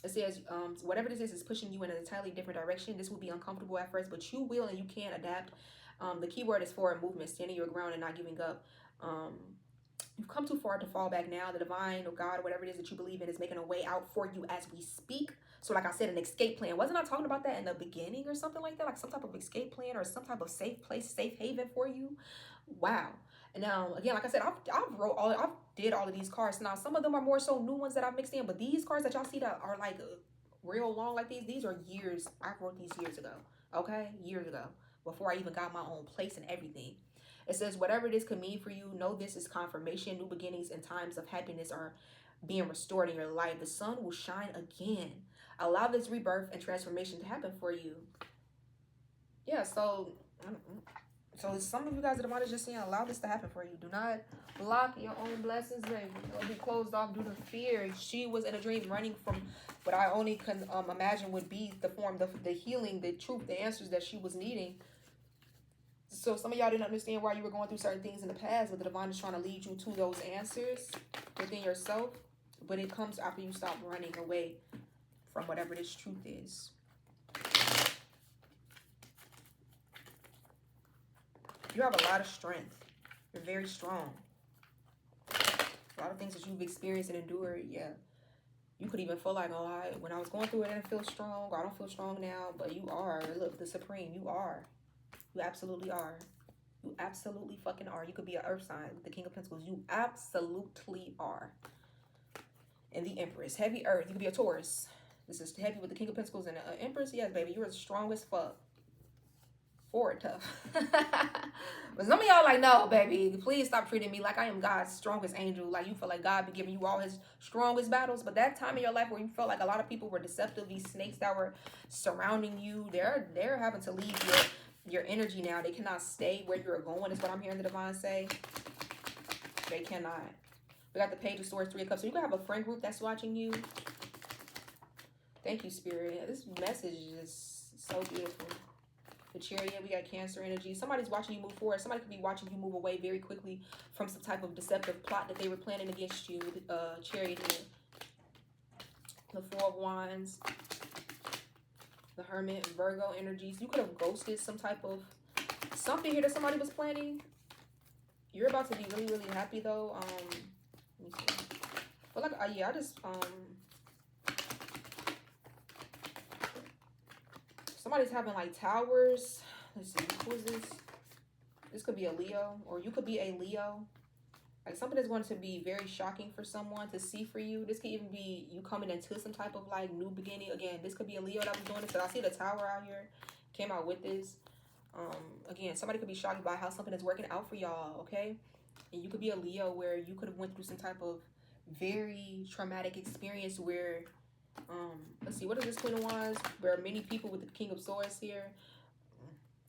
It says whatever this is pushing you in an entirely different direction. This will be uncomfortable at first, but you will and you can adapt. The key word is forward movement, standing your ground and not giving up. You've come too far to fall back now. The divine or God, whatever it is that you believe in, is making a way out for you as we speak. So like I said, an escape plan. Wasn't I talking about that in the beginning or something like that? Like some type of escape plan or some type of safe place, safe haven for you? Wow. And now, again, like I said, I've did all of these cards. Now, some of them are more so new ones that I've mixed in, but these cards that y'all see that are like real long like these are years. I wrote these years ago, okay? Years ago, before I even got my own place and everything. It says, whatever this could mean for you, know this is confirmation. New beginnings and times of happiness are being restored in your life. The sun will shine again. Allow this rebirth and transformation to happen for you. Yeah, so some of you guys, the divine is just saying, allow this to happen for you. Do not block your own blessings, baby. Don't be closed off due to fear. She was in a dream running from what I only can imagine would be the form, the healing, the truth, the answers that she was needing. So some of y'all didn't understand why you were going through certain things in the past, but the divine is trying to lead you to those answers within yourself. But it comes after you stop running away from whatever this truth is. You have a lot of strength. You're very strong. A lot of things that you've experienced and endured, yeah. You could even feel like, oh, when I was going through it, I didn't feel strong. Or I don't feel strong now. But you are. Look, the supreme. You are. You absolutely are. You absolutely fucking are. You could be an earth sign with the King of Pentacles. You absolutely are. And the Empress. Heavy earth. You could be a Taurus. This is heavy with the King of Pentacles and an Empress. Yes, baby. You're as strong as fuck. Forward tough. But some of y'all like, no, baby, please stop treating me like I am God's strongest angel. Like you feel like God be giving you all his strongest battles. But that time in your life where you felt like a lot of people were deceptive, these snakes that were surrounding you, they're having to leave your energy now. They cannot stay where you're going, is what I'm hearing the divine say. They cannot. We got the Page of Swords, Three of Cups. So you can have a friend group that's watching you. Thank you, Spirit. This message is so beautiful. The Chariot, we got Cancer energy. Somebody's watching you move forward. Somebody could be watching you move away very quickly from some type of deceptive plot that they were planning against you. Chariot here. The Four of Wands. The Hermit, Virgo energies. You could have ghosted some type of something here that somebody was planning. You're about to be really, really happy though. Let me see. But like, yeah, I just somebody's having like towers. Let's see, who is this? This could be a Leo, or you could be a Leo. Like something that's going to be very shocking for someone to see for you. This could even be you coming into some type of like new beginning. Again, this could be a Leo that was doing this. But I see the tower out here. Came out with this. Again, somebody could be shocked by how something is working out for y'all, okay? And you could be a Leo where you could have went through some type of very traumatic experience where, let's see, what is this Queen of Wands? There are many people with the King of Swords here.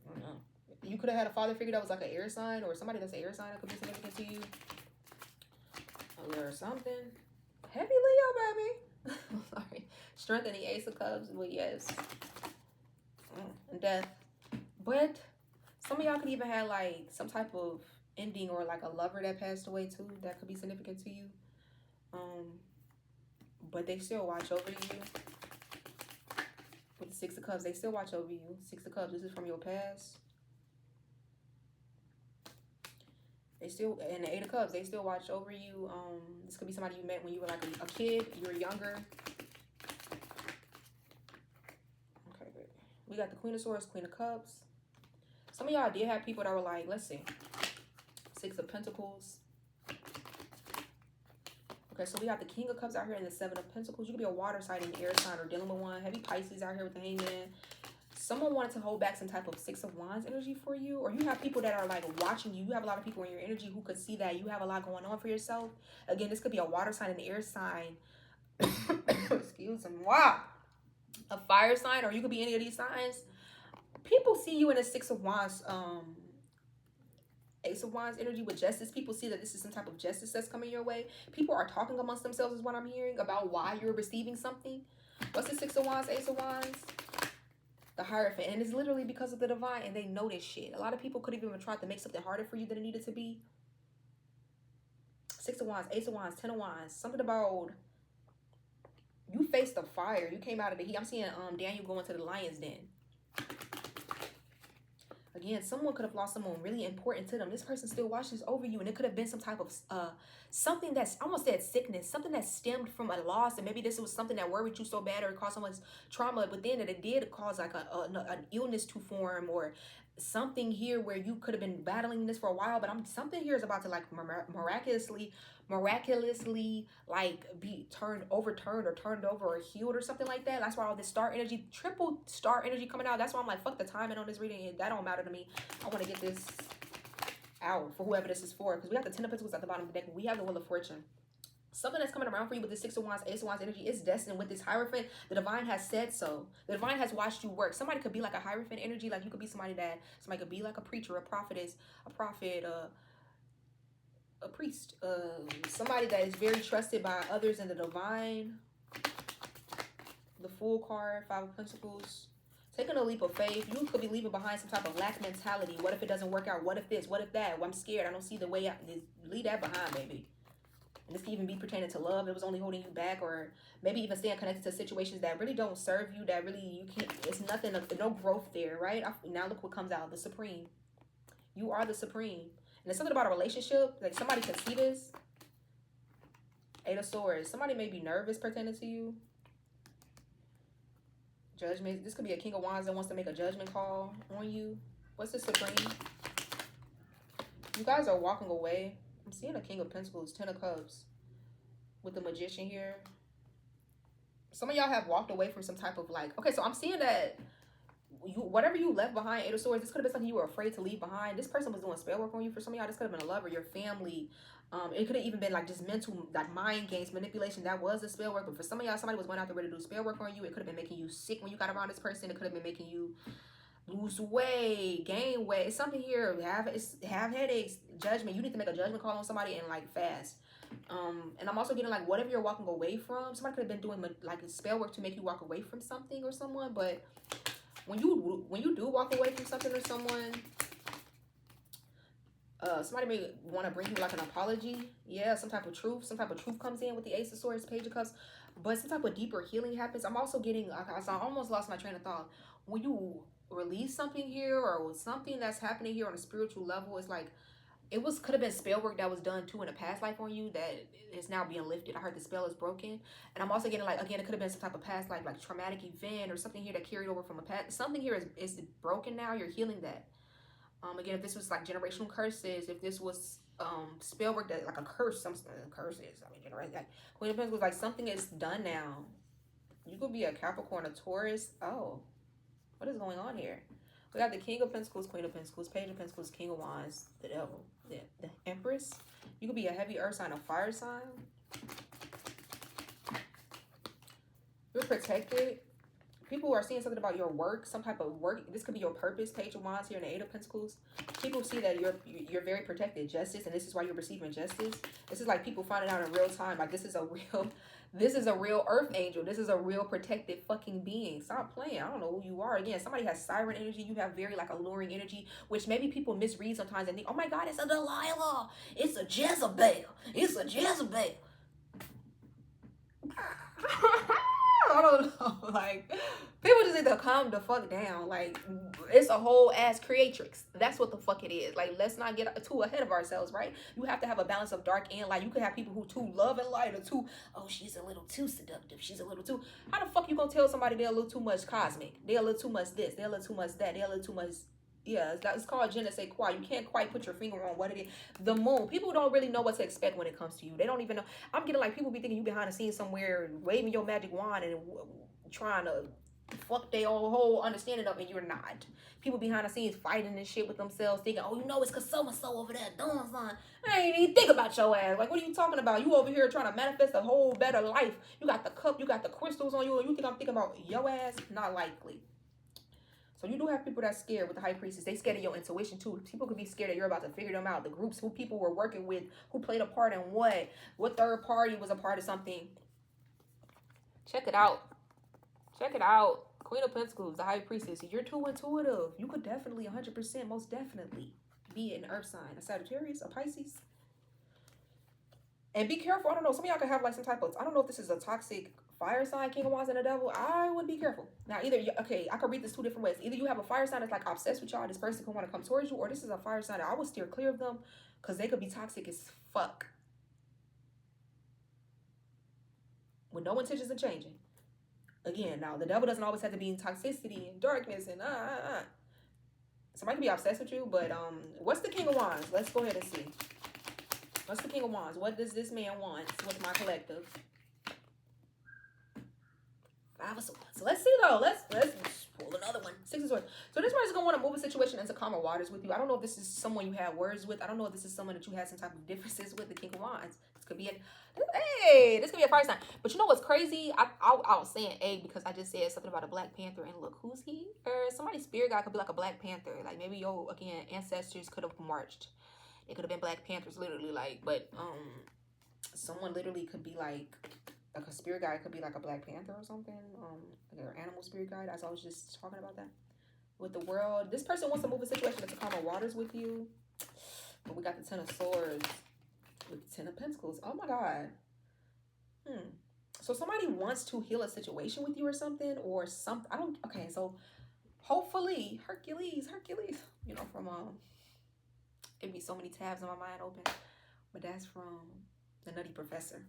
I don't know. You could have had a father figure that was like an air sign, or somebody that's an air sign that could be significant to you. Or something. Heavy Leo, baby. Sorry. Strength and the Ace of Cups. Well, yes. And death. But some of y'all could even have like some type of ending or like a lover that passed away too. That could be significant to you. But they still watch over you. With the Six of Cups, they still watch over you. Six of Cups, this is from your past. They still, and the Eight of Cups, they still watch over you. This could be somebody you met when you were like a kid, you were younger. Okay, good. We got the Queen of Swords, Queen of Cups. Some of y'all did have people that were like, let's see, Six of Pentacles. Okay, so we have the King of Cups out here and the Seven of Pentacles. You could be a water sign, an air sign, or dealing with one. Heavy Pisces out here with the Hangman. Someone wanted to hold back some type of Six of Wands energy for you. Or you have people that are like watching you. You have a lot of people in your energy who could see that you have a lot going on for yourself. Again, this could be a water sign, an air sign. Excuse me. Wow. A fire sign, or you could be any of these signs. People see you in a Six of Wands, Ace of Wands energy with justice. People see that this is some type of justice that's coming your way. People are talking amongst themselves is what I'm hearing about why you're receiving something. What's the Six of Wands, Ace of Wands? The Hierophant. And it's literally because of the divine, and they know this shit. A lot of people could have even tried to make something harder for you than it needed to be. Six of Wands, Ace of Wands, Ten of Wands. Something about you faced the fire. You came out of the heat. I'm seeing Daniel going to the lion's den. Again, someone could have lost someone really important to them. This person still watches over you, and it could have been some type of something that's, I almost said sickness, something that stemmed from a loss, and maybe this was something that worried you so bad or caused someone's trauma, but then it did cause like an illness to form, or something here where you could have been battling this for a while, but something here is about to like miraculously like be overturned or turned over or healed or something like that. That's why all this star energy, triple star energy coming out. That's why I'm like, fuck the timing on this reading. That don't matter to me. I want to get this out for whoever this is for, because we have the Ten of Pentacles at the bottom of the deck, and we have the Wheel of Fortune. Something that's coming around for you with the Six of Wands, Ace of Wands energy is destined with this Hierophant. The divine has said so. The divine has watched you work. Somebody could be like a Hierophant energy. Like you could be somebody could be like a preacher, a prophetess, a prophet, a priest, somebody that is very trusted by others in the divine. The Fool card, Five of Pentacles. Taking a leap of faith. You could be leaving behind some type of lack mentality. What if it doesn't work out? What if this? What if that? Well, I'm scared. I don't see the way out. Leave that behind, baby. And this can even be pertaining to love. It was only holding you back, or maybe even staying connected to situations that really don't serve you, that really you can't, it's nothing, no growth there, right? Now look what comes out, the Supreme. You are the Supreme. And it's something about a relationship, like somebody can see this. Eight of Swords. Somebody may be nervous pertaining to you. Judgment. This could be a King of Wands that wants to make a judgment call on you. What's the Supreme? You guys are walking away. I'm seeing a King of Pentacles, Ten of Cups with the Magician here. Some of y'all have walked away from some type of like, okay, so I'm seeing that whatever you left behind, Eight of Swords, this could have been something you were afraid to leave behind. This person was doing spell work on you. For some of y'all, this could have been a lover, your family. It could have even been like just mental, like mind games, manipulation. That was the spell work. But for some of y'all, somebody was going out there ready to do spell work on you. It could have been making you sick when you got around this person. It could have been making you lose weight, gain weight. It's something here. Have headaches, judgment. You need to make a judgment call on somebody and like fast. And I'm also getting like whatever you're walking away from. Somebody could have been doing like a spell work to make you walk away from something or someone. But when you do walk away from something or someone, somebody may want to bring you like an apology. Yeah, some type of truth. Some type of truth comes in with the Ace of Swords, Page of Cups. But some type of deeper healing happens. I'm also getting, I almost lost my train of thought. When you release something here, or something that's happening here on a spiritual level, it's like could have been spell work that was done too in a past life on you that is now being lifted. I heard the spell is broken. And I'm also getting like, again, it could have been some type of past life, like traumatic event or something here that carried over from a past. Something here is broken now. You're healing that. Again, if this was like generational curses, if this was spell work that like a curse, some curses, I mean, like Queen of Pentacles, like something is done now. You could be a Capricorn, a Taurus. Oh, what is going on here? We got the King of Pentacles, Queen of Pentacles, Page of Pentacles, King of Wands, the Devil, the Empress. You could be a heavy earth sign, a fire sign. You're protected. People are seeing something about your work, some type of work. This could be your purpose. Page of Wands here in the Eight of Pentacles. People see that you're very protected. Justice, and this is why you're receiving justice. This is like people finding out in real time. Like this is a real earth angel. This is a real protected fucking being. Stop playing. I don't know who you are. Again, somebody has siren energy. You have very like alluring energy, which maybe people misread sometimes and think, oh my God, it's a Delilah. It's a Jezebel. It's a Jezebel. I don't know. Like, people just need to calm the fuck down. Like, it's a whole ass creatrix. That's what the fuck it is. Like, let's not get too ahead of ourselves, right? You have to have a balance of dark and light. You could have people who too love and light, or too, oh, she's a little too seductive. She's a little too. How the fuck you gonna tell somebody they're a little too much cosmic? They're a little too much this. They're a little too much that. They're a little too much Yeah, it's called je ne sais quoi. You can't quite put your finger on what it is. The moon. People don't really know what to expect when it comes to you. They don't even know. I'm getting like people be thinking you behind the scenes somewhere waving your magic wand and trying to fuck their whole understanding of it, and you're not. People behind the scenes fighting and shit with themselves, thinking, oh, you know, it's because so and so over there doing something. I ain't even think about your ass. Like, what are you talking about? You over here trying to manifest a whole better life. You got the cup, you got the crystals on you, and you think I'm thinking about your ass? Not likely. So you do have people that's scared with the high priestess. They scared of your intuition too. People could be scared that you're about to figure them out. The groups, who people were working with, who played a part in what third party was a part of something. Check it out. Check it out. Queen of Pentacles, the high priestess. You're too intuitive. You could definitely, 100%, most definitely be an earth sign, a Sagittarius, a Pisces. And be careful. I don't know. Some of y'all could have like some type of, I don't know if this is a toxic fire sign, King of Wands, and the devil. I would be careful. Now, either, okay, I could read this two different ways. Either you have a fire sign that's like obsessed with y'all, this person could want to come towards you, or this is a fire sign that I would steer clear of them because they could be toxic as fuck with no intentions of changing. Again, now the devil doesn't always have to be in toxicity and darkness and Somebody can be obsessed with you, but what's the King of Wands? Let's go ahead and see. What's the King of Wands? What does this man want with my collective? Five of Swords. So let's see though. Let's pull another one. Six of Swords. So this person's gonna want to move a situation into calmer waters with you. I don't know if this is someone you had words with. I don't know if this is someone that you had some type of differences with. The King of Wands. This could be this could be a fire sign. But you know what's crazy? I was saying A because I just said something about a Black Panther, and look, who's he? Or somebody's spirit guide could be like a Black Panther. Like maybe your ancestors could have marched. It could have been Black Panthers, literally. Like, but someone literally could be like a spirit guide, could be like a Black Panther or something. Like an animal spirit guide. As I was just talking about that with the world. This person wants to move a situation into calmer waters with you. But we got the Ten of Swords with the Ten of Pentacles. Oh my God. So somebody wants to heal a situation with you or something, or something. I don't. Okay, so hopefully Hercules. You know, from it'd be so many tabs on my mind open, but that's from the Nutty Professor.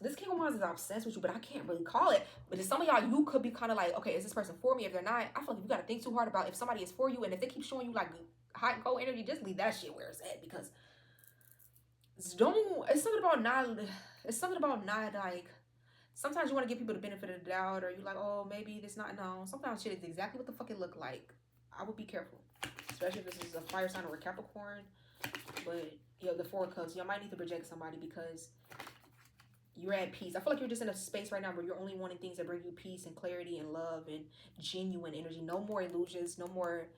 This King of Wands is obsessed with you, but I can't really call it. But to some of y'all, you could be kind of like, okay, is this person for me? If they're not, I feel like you got to think too hard about if somebody is for you, and if they keep showing you like hot and cold energy, just leave that shit where it's at, because it's something about not like, sometimes you want to give people the benefit of the doubt, or you're like, oh, maybe this not, no. Sometimes shit is exactly what the fuck it look like. I would be careful, especially if this is a fire sign or a Capricorn. But yo, the Four of Cups, y'all might need to reject somebody because you're at peace. I feel like you're just in a space right now where you're only wanting things that bring you peace and clarity and love and genuine energy. No more illusions, no more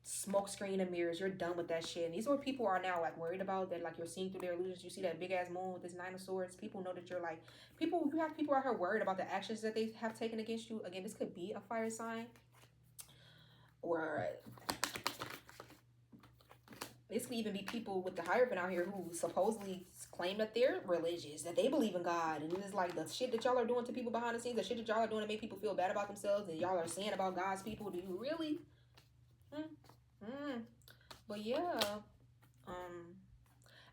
smoke screen and mirrors. You're done with that shit. And these are what people are now like worried about, that like you're seeing through their illusions. You see that big ass moon with this Nine of Swords. People know that you're like, you have people out here worried about the actions that they have taken against you. Again, this could be a fire sign, or this could even be people with the Hierophant out here who supposedly claim that they're religious, that they believe in God. And it's like the shit that y'all are doing to people behind the scenes, the shit that y'all are doing to make people feel bad about themselves, and y'all are saying about God's people. Do you really? But yeah.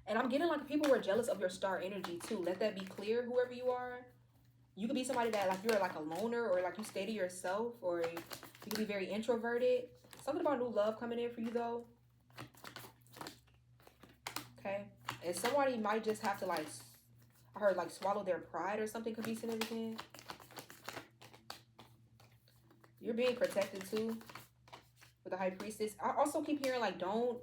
And I'm getting like people who are jealous of your star energy too. Let that be clear, whoever you are. You could be somebody that like you're like a loner, or like you stay to yourself, or you could be very introverted. Something about new love coming in for you though. Okay, and somebody might just have to like, I heard like swallow their pride or something could be significant. You're being protected too with the High Priestess. I also keep hearing like, don't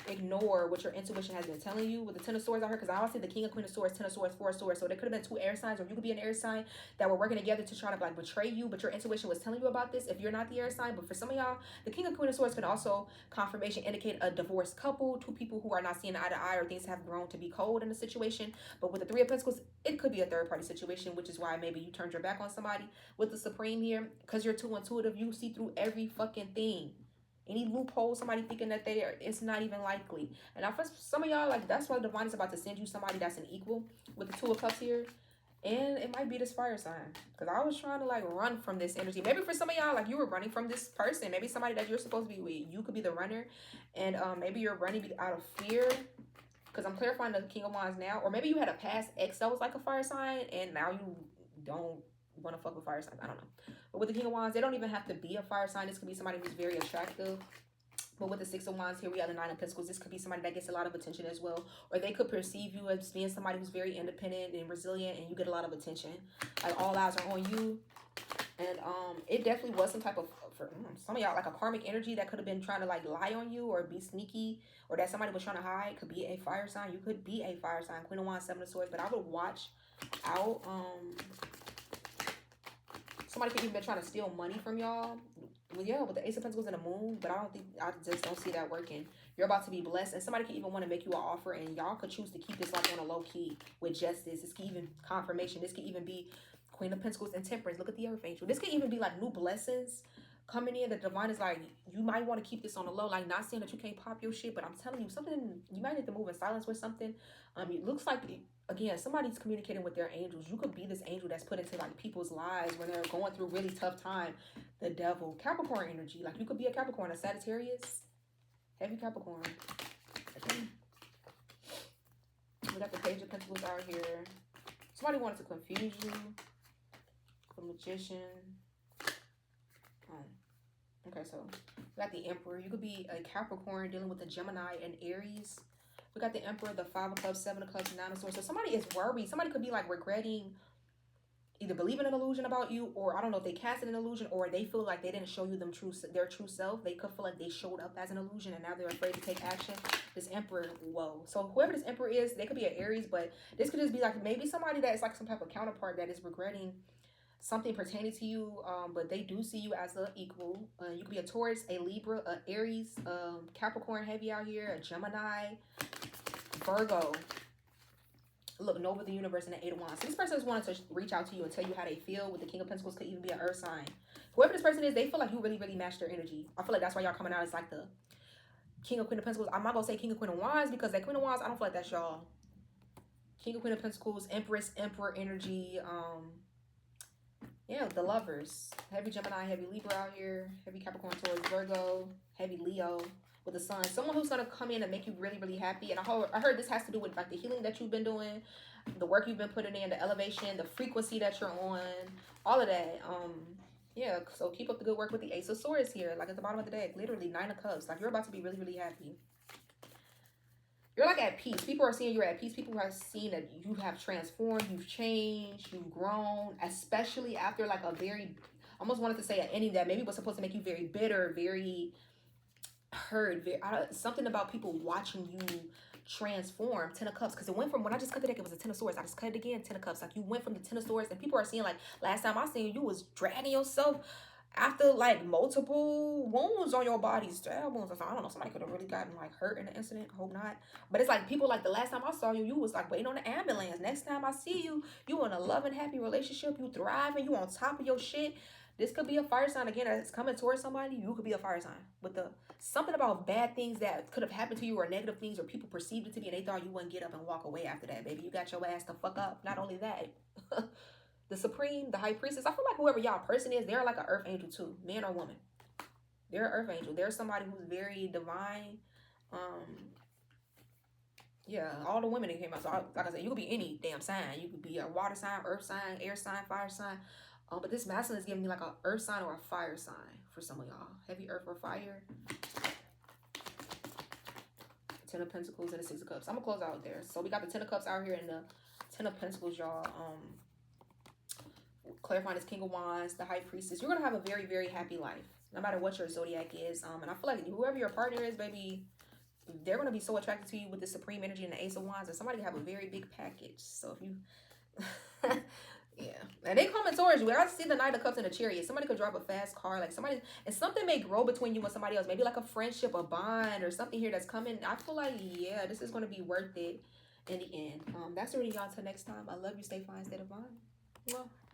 ignore what your intuition has been telling you with the Ten of Swords out here, because I always see the King of Queen of Swords, Ten of Swords, Four of Swords. So there could have been two air signs, or you could be an air sign that were working together to try to like betray you, but your intuition was telling you about this if you're not the air sign. But for some of y'all, the King of Queen of Swords could also confirmation indicate a divorced couple, two people who are not seeing eye to eye, or things have grown to be cold in the situation. But with the Three of Pentacles, it could be a third party situation, which is why maybe you turned your back on somebody. With the Supreme here, because you're too intuitive, you see through every fucking thing. Any loophole, somebody thinking that they are, it's not even likely. And for some of y'all, like, that's why the divine is about to send you somebody that's an equal with the Two of Cups here. And it might be this fire sign, because I was trying to like run from this energy. Maybe for some of y'all, like, you were running from this person. Maybe somebody that you're supposed to be with, you could be the runner, and maybe you're running out of fear, because I'm clarifying the King of Wands now. Or maybe you had a past ex that was like a fire sign, and now you don't want to fuck with fire signs. I don't know. But with the King of Wands, they don't even have to be a fire sign. This could be somebody who's very attractive. But with the Six of Wands here, we have the Nine of Pentacles. This could be somebody that gets a lot of attention as well. Or they could perceive you as being somebody who's very independent and resilient, and you get a lot of attention. Like, all eyes are on you. And it definitely was some type of, for some of y'all, like a karmic energy that could have been trying to like lie on you or be sneaky, or that somebody was trying to hide. Could be a fire sign. You could be a fire sign. Queen of Wands, Seven of Swords. But I would watch out. Somebody could even be trying to steal money from y'all. Well, yeah, with the Ace of Pentacles and the Moon, but I just don't see that working. You're about to be blessed, and somebody could even want to make you an offer, and y'all could choose to keep this like on a low key with justice. This could even confirmation. This could even be Queen of Pentacles and Temperance. Look at the Earth Angel. This could even be like new blessings coming in. The divine is like, you might want to keep this on the low. Like, not saying that you can't pop your shit, but I'm telling you, something, you might need to move in silence with something. It looks like, again, somebody's communicating with their angels. You could be this angel that's put into like people's lives when they're going through really tough time. The Devil, Capricorn energy. Like, you could be a Capricorn, a Sagittarius, heavy Capricorn. We got the Page of Pentacles out here. Somebody wanted to confuse you. The Magician. Okay, so we got the Emperor. You could be a Capricorn dealing with the Gemini and Aries. We got the Emperor, the Five of Cups, Seven of Cups, Nine of Swords. So somebody is worried. Somebody could be like regretting either believing an illusion about you, or I don't know if they casted an illusion, or they feel like they didn't show you their true self. They could feel like they showed up as an illusion, and now they're afraid to take action. This Emperor, whoa. So whoever this Emperor is, they could be an Aries, but this could just be like maybe somebody that's like some type of counterpart that is regretting something pertaining to you, but they do see you as an equal. You could be a Taurus, a Libra, a Aries, Capricorn heavy out here, a Gemini, Virgo. Look, Nova, the Universe, and the Eight of Wands. So this person is wanting to reach out to you and tell you how they feel. With the King of Pentacles, could even be an Earth sign. Whoever this person is, they feel like you really, really match their energy. I feel like that's why y'all coming out as like the King of Queen of Pentacles. I'm not gonna say King of Queen of Wands because that Queen of Wands, I don't feel like that's y'all. King of Queen of Pentacles, Empress, Emperor energy. Yeah, the Lovers. Heavy Gemini, heavy Libra out here. Heavy Capricorn, Taurus, Virgo. Heavy Leo with the Sun. Someone who's going to come in and make you really, really happy. And I heard this has to do with like the healing that you've been doing, the work you've been putting in, the elevation, the frequency that you're on, all of that. Yeah, so keep up the good work with the Ace of Swords here. Like at the bottom of the deck, literally Nine of Cups. Like you're about to be really, really happy. You're like at peace. People are seeing you're at peace. People have seen that you have transformed, you've changed, you've grown, especially after like a very, almost wanted to say an ending that maybe was supposed to make you very bitter, very hurt. Something about people watching you transform. Ten of Cups, because it went from, when I just cut the deck, it was a Ten of Swords. I just cut it again, Ten of Cups. Like you went from the Ten of Swords, and people are seeing like, last time I seen you, you was dragging yourself after like multiple wounds on your body, stab wounds. I don't know, somebody could have really gotten like hurt in the incident. Hope not. But it's like people like the last time I saw you, you was like waiting on the ambulance. Next time I see you, you in a loving, happy relationship. You thriving. You on top of your shit. This could be a fire sign again that's coming towards somebody. You could be a fire sign with the something about bad things that could have happened to you, or negative things, or people perceived it to be, and they thought you wouldn't get up and walk away after that. Baby, you got your ass to fuck up. Not only that. The Supreme, the High Priestess. I feel like whoever y'all person is, they're like an Earth Angel too. Man or woman. They're an Earth Angel. They're somebody who's very divine. Yeah, all the women that came out. So like I said, you could be any damn sign. You could be a water sign, earth sign, air sign, fire sign. But this masculine is giving me like an earth sign or a fire sign for some of y'all. Heavy earth or fire. Ten of Pentacles and the Six of Cups. I'm gonna close out there. So we got the Ten of Cups out here and the Ten of Pentacles, y'all. Clarifying this King of Wands, the High Priestess. You're gonna have a very, very happy life, no matter what your zodiac is. And I feel like whoever your partner is, baby, they're gonna be so attracted to you with the Supreme energy and the Ace of Wands, and somebody have a very big package. So if you, yeah, and they coming towards you. I see the Knight of Cups in the Chariot. Somebody could drop a fast car, like somebody, and something may grow between you and somebody else. Maybe like a friendship, a bond, or something here that's coming. I feel like, yeah, this is gonna be worth it in the end. That's the reading, y'all. Until next time, I love you. Stay fine, stay divine. Well.